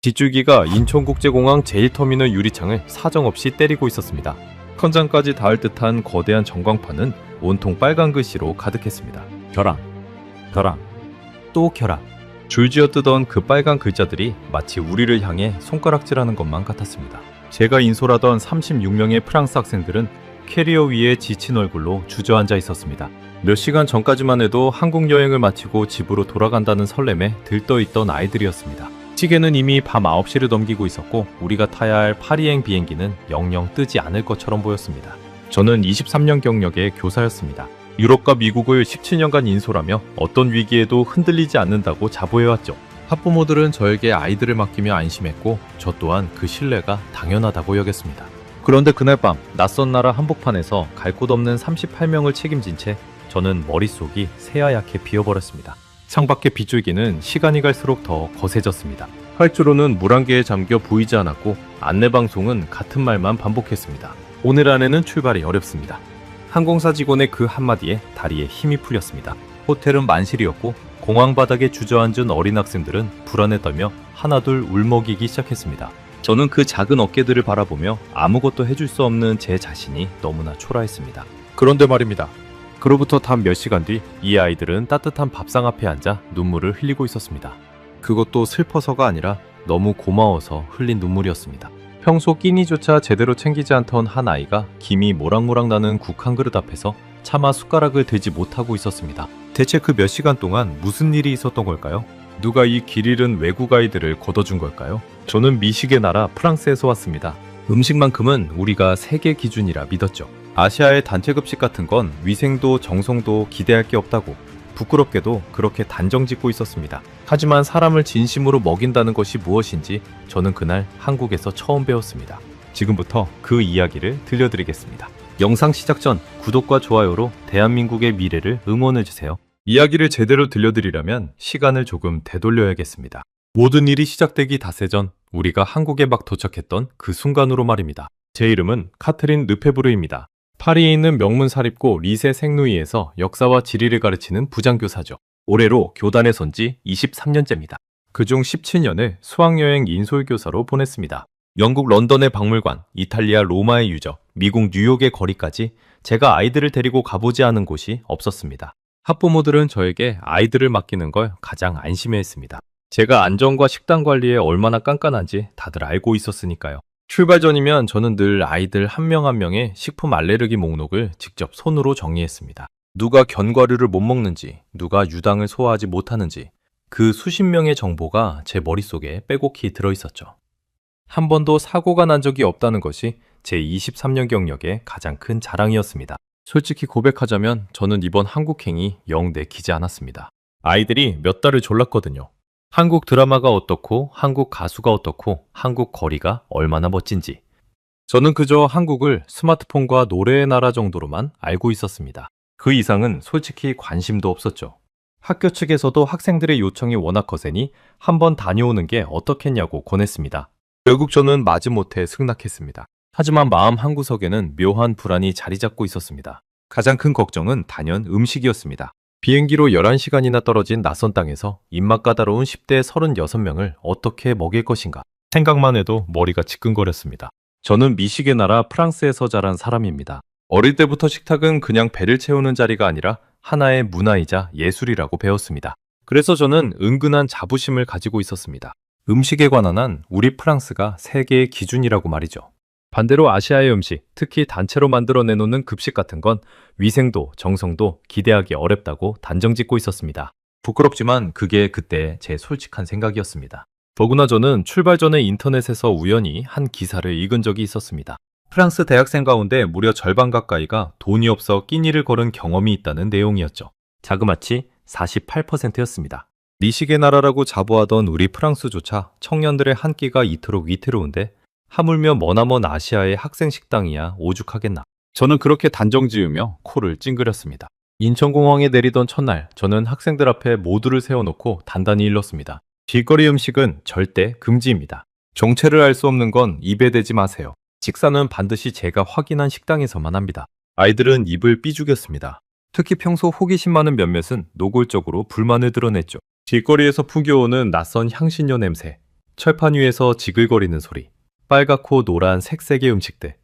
뒷줄기가 인천국제공항 제1터미널 유리창을 사정없이 때리고 있었습니다. 천장까지 닿을 듯한 거대한 전광판은 온통 빨간 글씨로 가득했습니다. 결항, 결항, 또 결항. 줄지어 뜨던 그 빨간 글자들이 마치 우리를 향해 손가락질하는 것만 같았습니다. 제가 인솔하던 36명의 프랑스 학생들은 캐리어 위에 지친 얼굴로 주저앉아 있었습니다. 몇 시간 전까지만 해도 한국 여행을 마치고 집으로 돌아간다는 설렘에 들떠있던 아이들이었습니다. 시계는 이미 밤 9시를 넘기고 있었고 우리가 타야 할 파리행 비행기는 영영 뜨지 않을 것처럼 보였습니다. 저는 23년 경력의 교사였습니다. 유럽과 미국을 17년간 인솔하며 어떤 위기에도 흔들리지 않는다고 자부해왔죠. 학부모들은 저에게 아이들을 맡기며 안심했고 저 또한 그 신뢰가 당연하다고 여겼습니다. 그런데 그날 밤 낯선 나라 한복판에서 갈 곳 없는 38명을 책임진 채 저는 머릿속이 새하얗게 비어버렸습니다. 창밖의 빗줄기는 시간이 갈수록 더 거세졌습니다. 활주로는 물안개에 잠겨 보이지 않았고 안내방송은 같은 말만 반복했습니다. 오늘 안에는 출발이 어렵습니다. 항공사 직원의 그 한마디에 다리에 힘이 풀렸습니다. 호텔은 만실이었고 공항 바닥에 주저앉은 어린 학생들은 불안에 떨며 하나둘 울먹이기 시작했습니다. 저는 그 작은 어깨들을 바라보며 아무것도 해줄 수 없는 제 자신이 너무나 초라했습니다. 그런데 말입니다. 그로부터 단 몇 시간 뒤 이 아이들은 따뜻한 밥상 앞에 앉아 눈물을 흘리고 있었습니다. 그것도 슬퍼서가 아니라 너무 고마워서 흘린 눈물이었습니다. 평소 끼니조차 제대로 챙기지 않던 한 아이가 김이 모락모락 나는 국 한 그릇 앞에서 차마 숟가락을 대지 못하고 있었습니다. 대체 그 몇 시간 동안 무슨 일이 있었던 걸까요? 누가 이 길 잃은 외국 아이들을 걷어준 걸까요? 저는 미식의 나라 프랑스에서 왔습니다. 음식만큼은 우리가 세계 기준이라 믿었죠. 아시아의 단체급식 같은 건 위생도 정성도 기대할 게 없다고 부끄럽게도 그렇게 단정 짓고 있었습니다. 하지만 사람을 진심으로 먹인다는 것이 무엇인지 저는 그날 한국에서 처음 배웠습니다. 지금부터 그 이야기를 들려드리겠습니다. 영상 시작 전 구독과 좋아요로 대한민국의 미래를 응원해주세요. 이야기를 제대로 들려드리려면 시간을 조금 되돌려야겠습니다. 모든 일이 시작되기 닷새 전 우리가 한국에 막 도착했던 그 순간으로 말입니다. 제 이름은 카트린 르페브르입니다. 파리에 있는 명문 사립고 리세 생루이에서 역사와 지리를 가르치는 부장교사죠. 올해로 교단에 선 지 23년째입니다. 그중 17년을 수학여행 인솔교사로 보냈습니다. 영국 런던의 박물관, 이탈리아 로마의 유적, 미국 뉴욕의 거리까지 제가 아이들을 데리고 가보지 않은 곳이 없었습니다. 학부모들은 저에게 아이들을 맡기는 걸 가장 안심해했습니다. 제가 안전과 식단 관리에 얼마나 깐깐한지 다들 알고 있었으니까요. 출발 전이면 저는 늘 아이들 한 명 한 명의 식품 알레르기 목록을 직접 손으로 정리했습니다. 누가 견과류를 못 먹는지, 누가 유당을 소화하지 못하는지 그 수십 명의 정보가 제 머릿속에 빼곡히 들어있었죠. 한 번도 사고가 난 적이 없다는 것이 제 23년 경력의 가장 큰 자랑이었습니다. 솔직히 고백하자면 저는 이번 한국행이 영 내키지 않았습니다. 아이들이 몇 달을 졸랐거든요. 한국 드라마가 어떻고 한국 가수가 어떻고 한국 거리가 얼마나 멋진지. 저는 그저 한국을 스마트폰과 노래의 나라 정도로만 알고 있었습니다. 그 이상은 솔직히 관심도 없었죠. 학교 측에서도 학생들의 요청이 워낙 거세니 한번 다녀오는 게 어떻겠냐고 권했습니다. 결국 저는 마지못해 승낙했습니다. 하지만 마음 한구석에는 묘한 불안이 자리 잡고 있었습니다. 가장 큰 걱정은 단연 음식이었습니다. 비행기로 11시간이나 떨어진 낯선 땅에서 입맛 까다로운 10대 36명을 어떻게 먹일 것인가 생각만 해도 머리가 지끈거렸습니다. 저는 미식의 나라 프랑스에서 자란 사람입니다. 어릴 때부터 식탁은 그냥 배를 채우는 자리가 아니라 하나의 문화이자 예술이라고 배웠습니다. 그래서 저는 은근한 자부심을 가지고 있었습니다. 음식에 관한 한 우리 프랑스가 세계의 기준이라고 말이죠. 반대로 아시아의 음식, 특히 단체로 만들어 내놓는 급식 같은 건 위생도 정성도 기대하기 어렵다고 단정짓고 있었습니다. 부끄럽지만 그게 그때 제 솔직한 생각이었습니다. 더구나 저는 출발 전에 인터넷에서 우연히 한 기사를 읽은 적이 있었습니다. 프랑스 대학생 가운데 무려 절반 가까이가 돈이 없어 끼니를 거른 경험이 있다는 내용이었죠. 자그마치 48%였습니다. 미식의 나라라고 자부하던 우리 프랑스조차 청년들의 한 끼가 이토록 위태로운데 하물며 머나먼 아시아의 학생 식당이야 오죽하겠나. 저는 그렇게 단정 지으며 코를 찡그렸습니다. 인천공항에 내리던 첫날 저는 학생들 앞에 모두를 세워놓고 단단히 일렀습니다. 길거리 음식은 절대 금지입니다. 정체를 알 수 없는 건 입에 대지 마세요. 식사는 반드시 제가 확인한 식당에서만 합니다. 아이들은 입을 삐죽였습니다. 특히 평소 호기심 많은 몇몇은 노골적으로 불만을 드러냈죠. 길거리에서 풍겨오는 낯선 향신료 냄새, 철판 위에서 지글거리는 소리, 빨갛고 노란 색색의 음식들.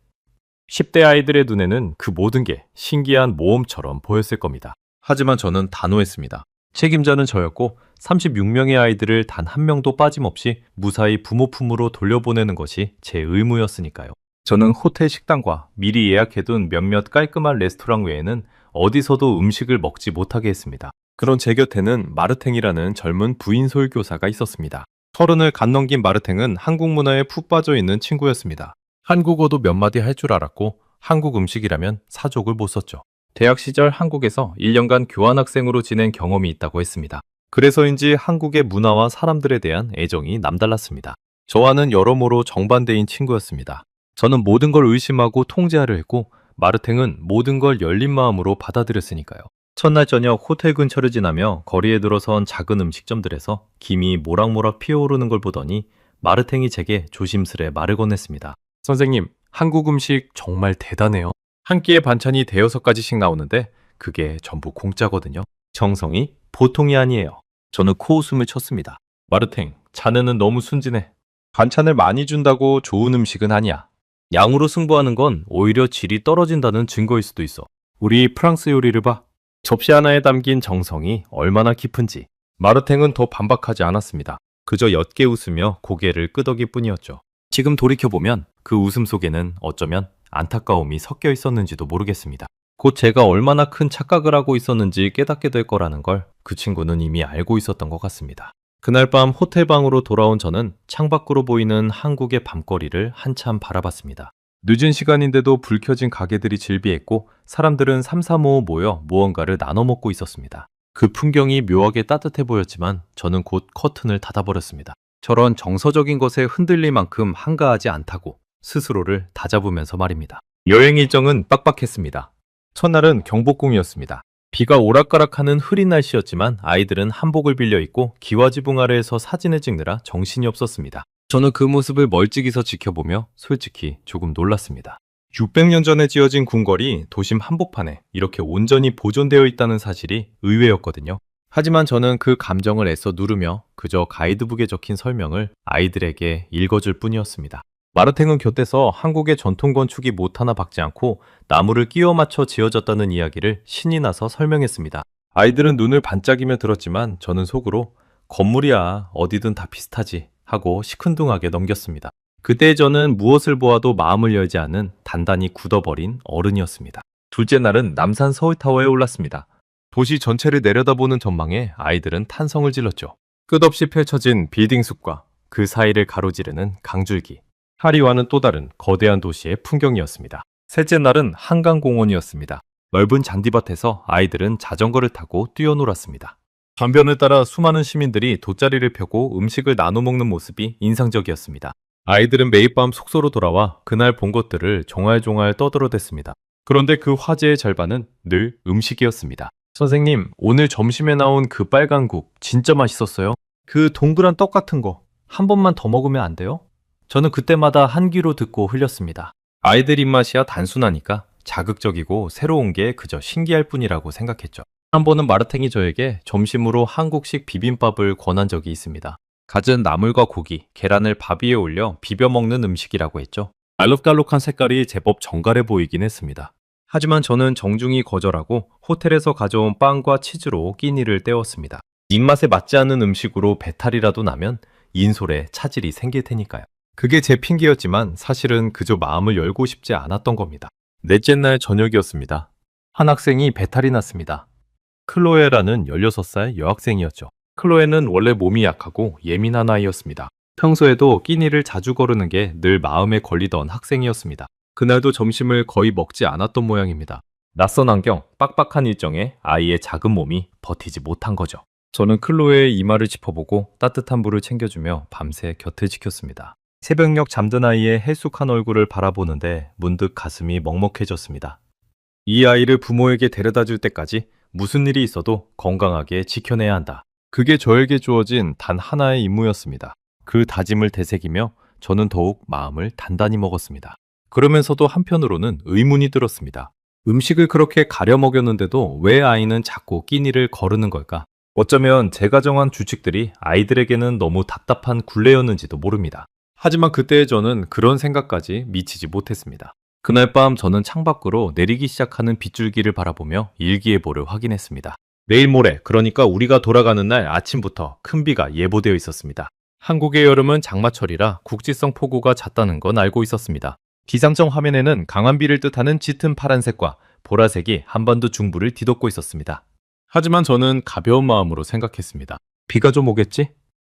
10대 아이들의 눈에는 그 모든 게 신기한 모험처럼 보였을 겁니다. 하지만 저는 단호했습니다. 책임자는 저였고 36명의 아이들을 단 한 명도 빠짐없이 무사히 부모 품으로 돌려보내는 것이 제 의무였으니까요. 저는 호텔 식당과 미리 예약해둔 몇몇 깔끔한 레스토랑 외에는 어디서도 음식을 먹지 못하게 했습니다. 그런 제 곁에는 마르탱이라는 젊은 부인 설교사가 있었습니다. 30을 갓 넘긴 마르탱은 한국 문화에 푹 빠져 있는 친구였습니다. 한국어도 몇 마디 할 줄 알았고 한국 음식이라면 사족을 못 썼죠. 대학 시절 한국에서 1년간 교환학생으로 지낸 경험이 있다고 했습니다. 그래서인지 한국의 문화와 사람들에 대한 애정이 남달랐습니다. 저와는 여러모로 정반대인 친구였습니다. 저는 모든 걸 의심하고 통제하려 했고 마르탱은 모든 걸 열린 마음으로 받아들였으니까요. 첫날 저녁 호텔 근처를 지나며 거리에 들어선 작은 음식점들에서 김이 모락모락 피어오르는 걸 보더니 마르탱이 제게 조심스레 말을 건넸습니다. 선생님, 한국 음식 정말 대단해요. 한 끼에 반찬이 대여섯 가지씩 나오는데 그게 전부 공짜거든요. 정성이 보통이 아니에요. 저는 코웃음을 쳤습니다. 마르탱, 자네는 너무 순진해. 반찬을 많이 준다고 좋은 음식은 아니야. 양으로 승부하는 건 오히려 질이 떨어진다는 증거일 수도 있어. 우리 프랑스 요리를 봐. 접시 하나에 담긴 정성이 얼마나 깊은지. 마르탱은 더 반박하지 않았습니다. 그저 옅게 웃으며 고개를 끄덕일 뿐이었죠. 지금 돌이켜보면 그 웃음 속에는 어쩌면 안타까움이 섞여 있었는지도 모르겠습니다. 곧 제가 얼마나 큰 착각을 하고 있었는지 깨닫게 될 거라는 걸 그 친구는 이미 알고 있었던 것 같습니다. 그날 밤 호텔 방으로 돌아온 저는 창밖으로 보이는 한국의 밤거리를 한참 바라봤습니다. 늦은 시간인데도 불 켜진 가게들이 질비했고 사람들은 삼삼오오 모여 무언가를 나눠 먹고 있었습니다. 그 풍경이 묘하게 따뜻해 보였지만 저는 곧 커튼을 닫아버렸습니다. 저런 정서적인 것에 흔들릴 만큼 한가하지 않다고 스스로를 다잡으면서 말입니다. 여행 일정은 빡빡했습니다. 첫날은 경복궁이었습니다. 비가 오락가락하는 흐린 날씨였지만 아이들은 한복을 빌려 입고 기와지붕 아래에서 사진을 찍느라 정신이 없었습니다. 저는 그 모습을 멀찍이서 지켜보며 솔직히 조금 놀랐습니다. 600년 전에 지어진 궁궐이 도심 한복판에 이렇게 온전히 보존되어 있다는 사실이 의외였거든요. 하지만 저는 그 감정을 애써 누르며 그저 가이드북에 적힌 설명을 아이들에게 읽어줄 뿐이었습니다. 마르탱은 곁에서 한국의 전통 건축이 못 하나 박지 않고 나무를 끼워 맞춰 지어졌다는 이야기를 신이 나서 설명했습니다. 아이들은 눈을 반짝이며 들었지만 저는 속으로 건물이야 어디든 다 비슷하지 하고 시큰둥하게 넘겼습니다. 그때 저는 무엇을 보아도 마음을 열지 않은 단단히 굳어버린 어른이었습니다. 둘째 날은 남산 서울타워에 올랐습니다. 도시 전체를 내려다보는 전망에 아이들은 탄성을 질렀죠. 끝없이 펼쳐진 빌딩 숲과 그 사이를 가로지르는 강줄기. 파리와는 또 다른 거대한 도시의 풍경이었습니다. 셋째 날은 한강공원이었습니다. 넓은 잔디밭에서 아이들은 자전거를 타고 뛰어놀았습니다. 전변을 따라 수많은 시민들이 돗자리를 펴고 음식을 나눠 먹는 모습이 인상적이었습니다. 아이들은 매일 밤 숙소로 돌아와 그날 본 것들을 종알종알 떠들어댔습니다. 그런데 그 화제의 절반은 늘 음식이었습니다. 선생님, 오늘 점심에 나온 그 빨간 국 진짜 맛있었어요. 그 동그란 떡 같은 거 한 번만 더 먹으면 안 돼요? 저는 그때마다 한 귀로 듣고 흘렸습니다. 아이들 입맛이야 단순하니까 자극적이고 새로운 게 그저 신기할 뿐이라고 생각했죠. 한 번은 마르탱이 저에게 점심으로 한국식 비빔밥을 권한 적이 있습니다. 갖은 나물과 고기, 계란을 밥 위에 올려 비벼 먹는 음식이라고 했죠. 알록달록한 색깔이 제법 정갈해 보이긴 했습니다. 하지만 저는 정중히 거절하고 호텔에서 가져온 빵과 치즈로 끼니를 때웠습니다. 입맛에 맞지 않는 음식으로 배탈이라도 나면 인솔에 차질이 생길 테니까요. 그게 제 핑계였지만 사실은 그저 마음을 열고 싶지 않았던 겁니다. 넷째 날 저녁이었습니다. 한 학생이 배탈이 났습니다. 클로에라는 16살 여학생이었죠. 클로에는 원래 몸이 약하고 예민한 아이였습니다. 평소에도 끼니를 자주 거르는 게 늘 마음에 걸리던 학생이었습니다. 그날도 점심을 거의 먹지 않았던 모양입니다. 낯선 환경, 빡빡한 일정에 아이의 작은 몸이 버티지 못한 거죠. 저는 클로에의 이마를 짚어보고 따뜻한 물을 챙겨주며 밤새 곁을 지켰습니다. 새벽녘 잠든 아이의 헬쑥한 얼굴을 바라보는데 문득 가슴이 먹먹해졌습니다. 이 아이를 부모에게 데려다 줄 때까지 무슨 일이 있어도 건강하게 지켜내야 한다. 그게 저에게 주어진 단 하나의 임무였습니다. 그 다짐을 되새기며 저는 더욱 마음을 단단히 먹었습니다. 그러면서도 한편으로는 의문이 들었습니다. 음식을 그렇게 가려 먹였는데도 왜 아이는 자꾸 끼니를 거르는 걸까? 어쩌면 제가 정한 규칙들이 아이들에게는 너무 답답한 굴레였는지도 모릅니다. 하지만 그때의 저는 그런 생각까지 미치지 못했습니다. 그날 밤 저는 창밖으로 내리기 시작하는 빗줄기를 바라보며 일기예보를 확인했습니다. 내일 모레, 그러니까 우리가 돌아가는 날 아침부터 큰 비가 예보되어 있었습니다. 한국의 여름은 장마철이라 국지성 폭우가 잦다는 건 알고 있었습니다. 기상청 화면에는 강한 비를 뜻하는 짙은 파란색과 보라색이 한반도 중부를 뒤덮고 있었습니다. 하지만 저는 가벼운 마음으로 생각했습니다. 비가 좀 오겠지?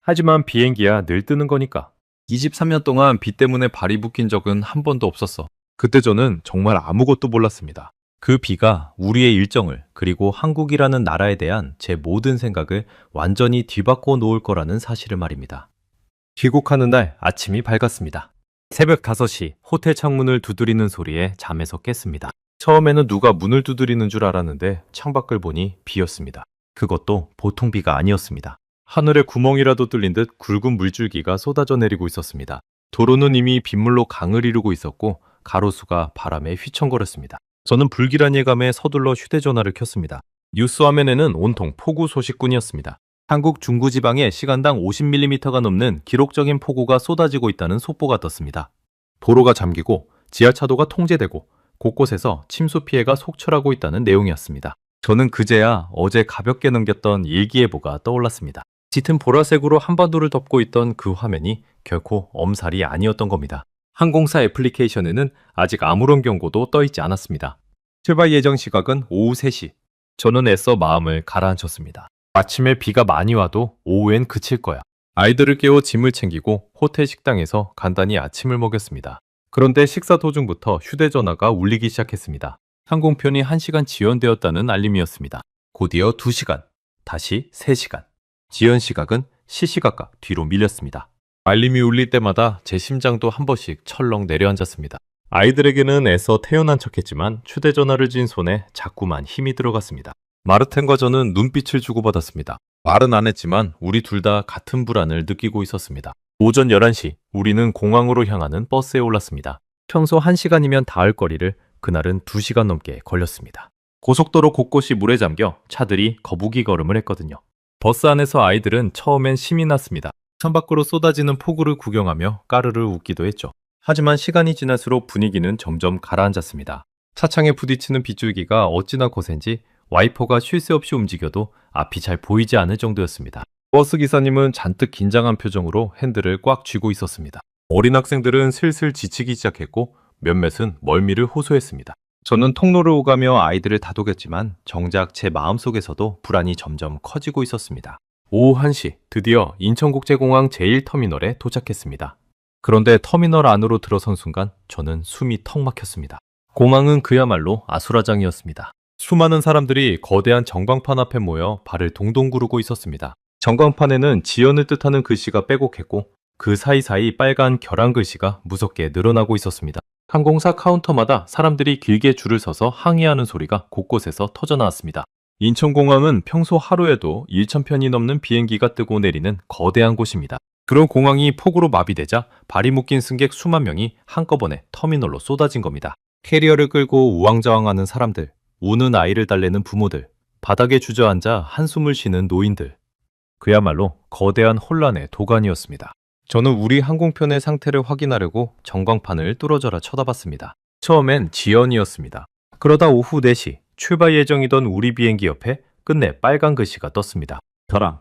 하지만 비행기야 늘 뜨는 거니까. 23년 동안 비 때문에 발이 묶인 적은 한 번도 없었어. 그때 저는 정말 아무것도 몰랐습니다. 그 비가 우리의 일정을, 그리고 한국이라는 나라에 대한 제 모든 생각을 완전히 뒤바꿔 놓을 거라는 사실을 말입니다. 귀국하는 날 아침이 밝았습니다. 새벽 5시 호텔 창문을 두드리는 소리에 잠에서 깼습니다. 처음에는 누가 문을 두드리는 줄 알았는데 창밖을 보니 비였습니다. 그것도 보통 비가 아니었습니다. 하늘에 구멍이라도 뚫린 듯 굵은 물줄기가 쏟아져 내리고 있었습니다. 도로는 이미 빗물로 강을 이루고 있었고 가로수가 바람에 휘청거렸습니다. 저는 불길한 예감에 서둘러 휴대전화를 켰습니다. 뉴스 화면에는 온통 폭우 소식뿐이었습니다. 한국 중부지방에 시간당 50mm가 넘는 기록적인 폭우가 쏟아지고 있다는 속보가 떴습니다. 도로가 잠기고 지하차도가 통제되고 곳곳에서 침수 피해가 속출하고 있다는 내용이었습니다. 저는 그제야 어제 가볍게 넘겼던 일기예보가 떠올랐습니다. 짙은 보라색으로 한반도를 덮고 있던 그 화면이 결코 엄살이 아니었던 겁니다. 항공사 애플리케이션에는 아직 아무런 경고도 떠있지 않았습니다. 출발 예정 시각은 오후 3시. 저는 애써 마음을 가라앉혔습니다. 아침에 비가 많이 와도 오후엔 그칠 거야. 아이들을 깨워 짐을 챙기고 호텔 식당에서 간단히 아침을 먹였습니다. 그런데 식사 도중부터 휴대전화가 울리기 시작했습니다. 항공편이 1시간 지연되었다는 알림이었습니다. 곧이어 2시간, 다시 3시간. 지연 시각은 시시각각 뒤로 밀렸습니다. 알림이 울릴 때마다 제 심장도 한 번씩 철렁 내려앉았습니다. 아이들에게는 애써 태연한 척했지만 휴대전화를 쥔 손에 자꾸만 힘이 들어갔습니다. 마르텐과 저는 눈빛을 주고받았습니다. 말은 안 했지만 우리 둘 다 같은 불안을 느끼고 있었습니다. 오전 11시, 우리는 공항으로 향하는 버스에 올랐습니다. 평소 1시간이면 닿을 거리를 그날은 2시간 넘게 걸렸습니다. 고속도로 곳곳이 물에 잠겨 차들이 거북이 걸음을 했거든요. 버스 안에서 아이들은 처음엔 신이 났습니다. 창밖으로 쏟아지는 폭우를 구경하며 까르르 웃기도 했죠. 하지만 시간이 지날수록 분위기는 점점 가라앉았습니다. 차창에 부딪히는 빗줄기가 어찌나 거센지 와이퍼가 쉴 새 없이 움직여도 앞이 잘 보이지 않을 정도였습니다. 버스 기사님은 잔뜩 긴장한 표정으로 핸들을 꽉 쥐고 있었습니다. 어린 학생들은 슬슬 지치기 시작했고 몇몇은 멀미를 호소했습니다. 저는 통로를 오가며 아이들을 다독였지만 정작 제 마음속에서도 불안이 점점 커지고 있었습니다. 오후 1시, 드디어 인천국제공항 제1터미널에 도착했습니다. 그런데 터미널 안으로 들어선 순간 저는 숨이 턱 막혔습니다. 공항은 그야말로 아수라장이었습니다. 수많은 사람들이 거대한 전광판 앞에 모여 발을 동동 구르고 있었습니다. 전광판에는 지연을 뜻하는 글씨가 빼곡했고 그 사이사이 빨간 결항 글씨가 무섭게 늘어나고 있었습니다. 항공사 카운터마다 사람들이 길게 줄을 서서 항의하는 소리가 곳곳에서 터져나왔습니다. 인천공항은 평소 하루에도 1,000편이 넘는 비행기가 뜨고 내리는 거대한 곳입니다. 그런 공항이 폭우로 마비되자 발이 묶인 승객 수만 명이 한꺼번에 터미널로 쏟아진 겁니다. 캐리어를 끌고 우왕좌왕하는 사람들, 우는 아이를 달래는 부모들, 바닥에 주저앉아 한숨을 쉬는 노인들. 그야말로 거대한 혼란의 도가니였습니다. 저는 우리 항공편의 상태를 확인하려고 전광판을 뚫어져라 쳐다봤습니다. 처음엔 지연이었습니다. 그러다 오후 4시, 출발 예정이던 우리 비행기 옆에 끝내 빨간 글씨가 떴습니다. 저랑.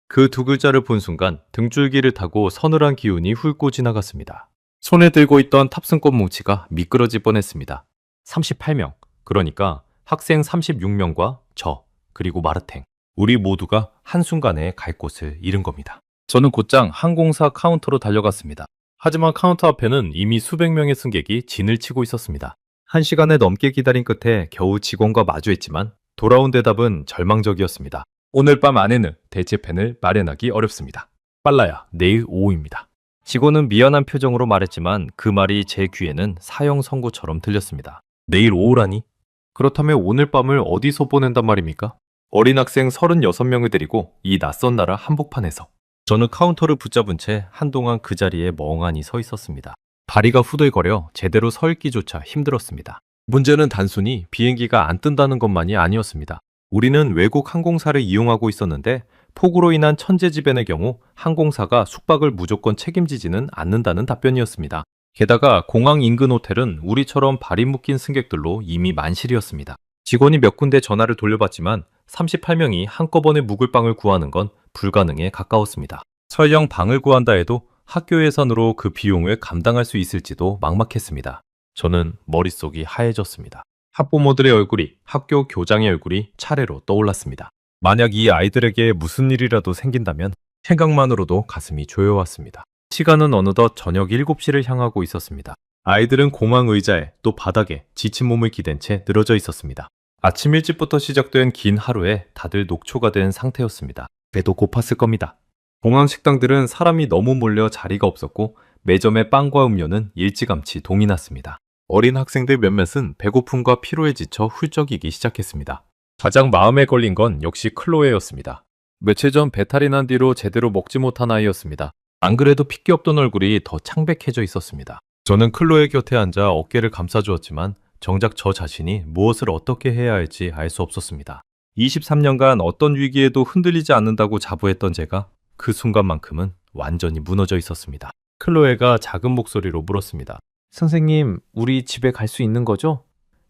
그 두 글자를 본 순간 등줄기를 타고 서늘한 기운이 훑고 지나갔습니다. 손에 들고 있던 탑승권 뭉치가 미끄러질 뻔했습니다. 38명, 그러니까 학생 36명과 저, 그리고 마르탱. 우리 모두가 한순간에 갈 곳을 잃은 겁니다. 저는 곧장 항공사 카운터로 달려갔습니다. 하지만 카운터 앞에는 이미 수백 명의 승객이 진을 치고 있었습니다. 1시간을 넘게 기다린 끝에 겨우 직원과 마주했지만 돌아온 대답은 절망적이었습니다. 오늘 밤 안에는 대체팬을 마련하기 어렵습니다. 빨라야 내일 오후입니다. 직원은 미안한 표정으로 말했지만 그 말이 제 귀에는 사형 선고처럼 들렸습니다. 내일 오후라니? 그렇다면 오늘 밤을 어디서 보낸단 말입니까? 어린 학생 36명을 데리고 이 낯선 나라 한복판에서. 저는 카운터를 붙잡은 채 한동안 그 자리에 멍하니 서 있었습니다. 다리가 후들거려 제대로 서 있기조차 힘들었습니다. 문제는 단순히 비행기가 안 뜬다는 것만이 아니었습니다. 우리는 외국 항공사를 이용하고 있었는데 폭우로 인한 천재지변의 경우 항공사가 숙박을 무조건 책임지지는 않는다는 답변이었습니다. 게다가 공항 인근 호텔은 우리처럼 발이 묶인 승객들로 이미 만실이었습니다. 직원이 몇 군데 전화를 돌려봤지만 38명이 한꺼번에 묵을 방을 구하는 건 불가능에 가까웠습니다. 설령 방을 구한다 해도 학교 예산으로 그 비용을 감당할 수 있을지도 막막했습니다. 저는 머릿속이 하얘졌습니다. 학부모들의 얼굴이, 학교 교장의 얼굴이 차례로 떠올랐습니다. 만약 이 아이들에게 무슨 일이라도 생긴다면 생각만으로도 가슴이 조여왔습니다. 시간은 어느덧 저녁 7시를 향하고 있었습니다. 아이들은 공항 의자에 또 바닥에 지친 몸을 기댄 채 늘어져 있었습니다. 아침 일찍부터 시작된 긴 하루에 다들 녹초가 된 상태였습니다. 배도 고팠을 겁니다. 공항 식당들은 사람이 너무 몰려 자리가 없었고 매점의 빵과 음료는 일찌감치 동이 났습니다. 어린 학생들 몇몇은 배고픔과 피로에 지쳐 훌쩍이기 시작했습니다. 가장 마음에 걸린 건 역시 클로에였습니다. 며칠 전 배탈이 난 뒤로 제대로 먹지 못한 아이였습니다. 안 그래도 핏기 없던 얼굴이 더 창백해져 있었습니다. 저는 클로에 곁에 앉아 어깨를 감싸주었지만 정작 저 자신이 무엇을 어떻게 해야 할지 알 수 없었습니다. 23년간 어떤 위기에도 흔들리지 않는다고 자부했던 제가 그 순간만큼은 완전히 무너져 있었습니다. 클로에가 작은 목소리로 물었습니다. 선생님, 우리 집에 갈 수 있는 거죠?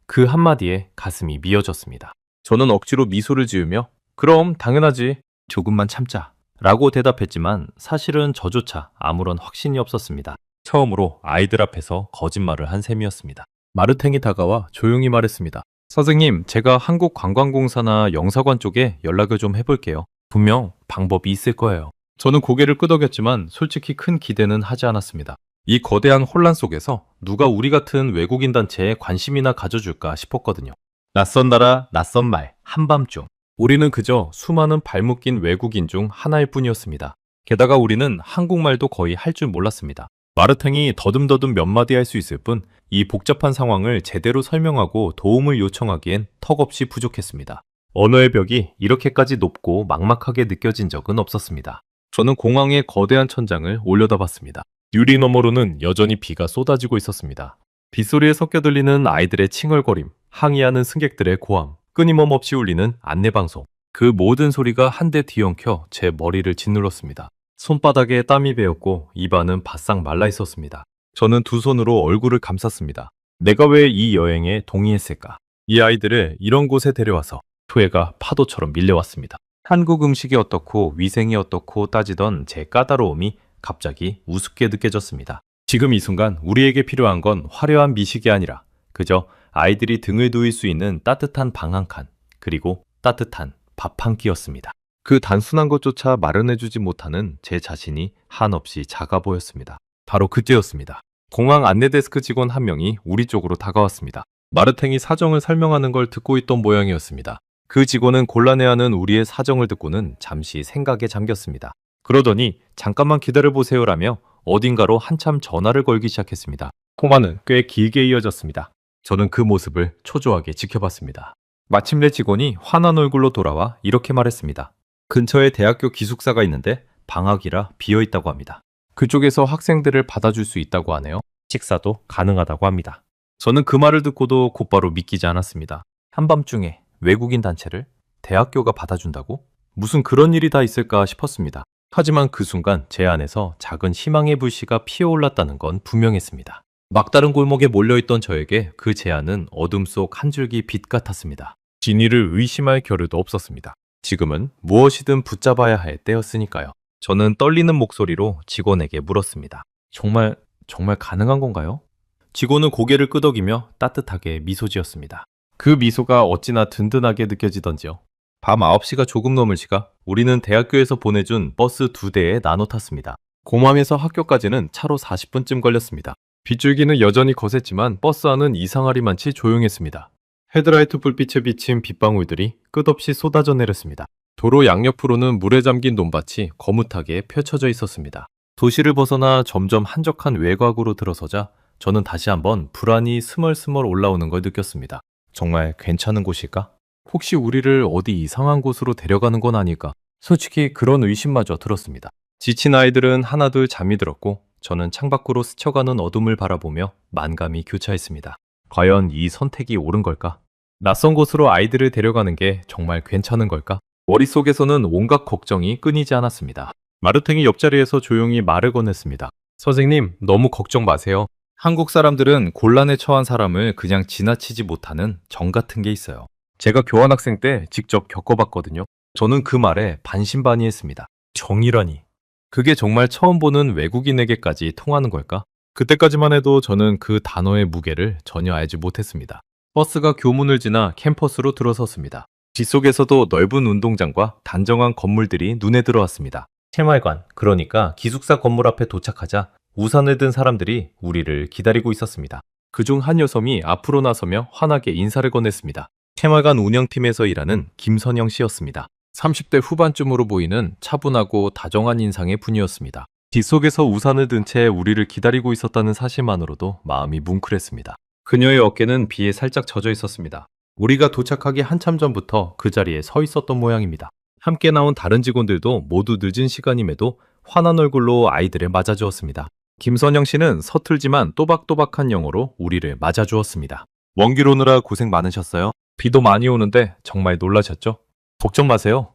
그 한마디에 가슴이 미어졌습니다. 저는 억지로 미소를 지으며 그럼 당연하지. 조금만 참자. 라고 대답했지만 사실은 저조차 아무런 확신이 없었습니다. 처음으로 아이들 앞에서 거짓말을 한 셈이었습니다. 마르탱이 다가와 조용히 말했습니다. 선생님, 제가 한국관광공사나 영사관 쪽에 연락을 좀 해볼게요. 분명 방법이 있을 거예요. 저는 고개를 끄덕였지만 솔직히 큰 기대는 하지 않았습니다. 이 거대한 혼란 속에서 누가 우리 같은 외국인 단체에 관심이나 가져줄까 싶었거든요. 낯선 나라, 낯선 말, 한밤중. 우리는 그저 수많은 발묶인 외국인 중 하나일 뿐이었습니다. 게다가 우리는 한국말도 거의 할 줄 몰랐습니다. 마르탱이 더듬더듬 몇 마디 할 수 있을 뿐 이 복잡한 상황을 제대로 설명하고 도움을 요청하기엔 턱없이 부족했습니다. 언어의 벽이 이렇게까지 높고 막막하게 느껴진 적은 없었습니다. 저는 공항의 거대한 천장을 올려다봤습니다. 유리 너머로는 여전히 비가 쏟아지고 있었습니다. 빗소리에 섞여 들리는 아이들의 칭얼거림, 항의하는 승객들의 고함, 끊임없이 울리는 안내방송. 그 모든 소리가 한데 뒤엉켜 제 머리를 짓눌렀습니다. 손바닥에 땀이 배었고 입안은 바싹 말라 있었습니다. 저는 두 손으로 얼굴을 감쌌습니다. 내가 왜 이 여행에 동의했을까? 이 아이들을 이런 곳에 데려와서 후회가 파도처럼 밀려왔습니다. 한국 음식이 어떻고 위생이 어떻고 따지던 제 까다로움이 갑자기 우습게 느껴졌습니다. 지금 이 순간 우리에게 필요한 건 화려한 미식이 아니라 그저 아이들이 등을 두일 수 있는 따뜻한 방 한 칸, 그리고 따뜻한 밥 한 끼였습니다. 그 단순한 것조차 마련해주지 못하는 제 자신이 한없이 작아 보였습니다. 바로 그때였습니다. 공항 안내데스크 직원 한 명이 우리 쪽으로 다가왔습니다. 마르탱이 사정을 설명하는 걸 듣고 있던 모양이었습니다. 그 직원은 곤란해하는 우리의 사정을 듣고는 잠시 생각에 잠겼습니다. 그러더니 잠깐만 기다려보세요라며 어딘가로 한참 전화를 걸기 시작했습니다. 통화는 꽤 길게 이어졌습니다. 저는 그 모습을 초조하게 지켜봤습니다. 마침내 직원이 환한 얼굴로 돌아와 이렇게 말했습니다. 근처에 대학교 기숙사가 있는데 방학이라 비어있다고 합니다. 그쪽에서 학생들을 받아줄 수 있다고 하네요. 식사도 가능하다고 합니다. 저는 그 말을 듣고도 곧바로 믿기지 않았습니다. 한밤중에 외국인 단체를 대학교가 받아준다고? 무슨 그런 일이 다 있을까 싶었습니다. 하지만 그 순간 제 안에서 작은 희망의 불씨가 피어올랐다는 건 분명했습니다. 막다른 골목에 몰려있던 저에게 그 제안은 어둠 속 한 줄기 빛 같았습니다. 진위를 의심할 겨를도 없었습니다. 지금은 무엇이든 붙잡아야 할 때였으니까요. 저는 떨리는 목소리로 직원에게 물었습니다. 정말 가능한 건가요? 직원은 고개를 끄덕이며 따뜻하게 미소 지었습니다. 그 미소가 어찌나 든든하게 느껴지던지요. 밤 9시가 조금 넘을 시각 우리는 대학교에서 보내준 버스 2대에 나눠 탔습니다. 공항에서 학교까지는 차로 40분쯤 걸렸습니다. 빗줄기는 여전히 거셌지만 버스 안은 이상하리만치 조용했습니다. 헤드라이트 불빛에 비친 빗방울들이 끝없이 쏟아져 내렸습니다. 도로 양옆으로는 물에 잠긴 논밭이 거뭇하게 펼쳐져 있었습니다. 도시를 벗어나 점점 한적한 외곽으로 들어서자 저는 다시 한번 불안이 스멀스멀 올라오는 걸 느꼈습니다. 정말 괜찮은 곳일까? 혹시 우리를 어디 이상한 곳으로 데려가는 건 아닐까? 솔직히 그런 의심마저 들었습니다. 지친 아이들은 하나둘 잠이 들었고 저는 창밖으로 스쳐가는 어둠을 바라보며 만감이 교차했습니다. 과연 이 선택이 옳은 걸까? 낯선 곳으로 아이들을 데려가는 게 정말 괜찮은 걸까? 머릿속에서는 온갖 걱정이 끊이지 않았습니다. 마르탱이 옆자리에서 조용히 말을 건넸습니다. 선생님, 너무 걱정 마세요. 한국 사람들은 곤란에 처한 사람을 그냥 지나치지 못하는 정 같은 게 있어요. 제가 교환학생 때 직접 겪어봤거든요. 저는 그 말에 반신반의했습니다. 정이라니. 그게 정말 처음 보는 외국인에게까지 통하는 걸까? 그때까지만 해도 저는 그 단어의 무게를 전혀 알지 못했습니다. 버스가 교문을 지나 캠퍼스로 들어섰습니다. 뒷속에서도 넓은 운동장과 단정한 건물들이 눈에 들어왔습니다. 새마을관, 그러니까 기숙사 건물 앞에 도착하자 우산을 든 사람들이 우리를 기다리고 있었습니다. 그중 한 여성이 앞으로 나서며 환하게 인사를 건넸습니다. 새마을관 운영팀에서 일하는 김선영 씨였습니다. 30대 후반쯤으로 보이는 차분하고 다정한 인상의 분이었습니다. 뒷속에서 우산을 든 채 우리를 기다리고 있었다는 사실만으로도 마음이 뭉클했습니다. 그녀의 어깨는 비에 살짝 젖어 있었습니다. 우리가 도착하기 한참 전부터 그 자리에 서 있었던 모양입니다. 함께 나온 다른 직원들도 모두 늦은 시간임에도 환한 얼굴로 아이들을 맞아주었습니다. 김선영 씨는 서툴지만 또박또박한 영어로 우리를 맞아주었습니다. 먼 길 오느라 고생 많으셨어요. 비도 많이 오는데 정말 놀라셨죠? 걱정 마세요.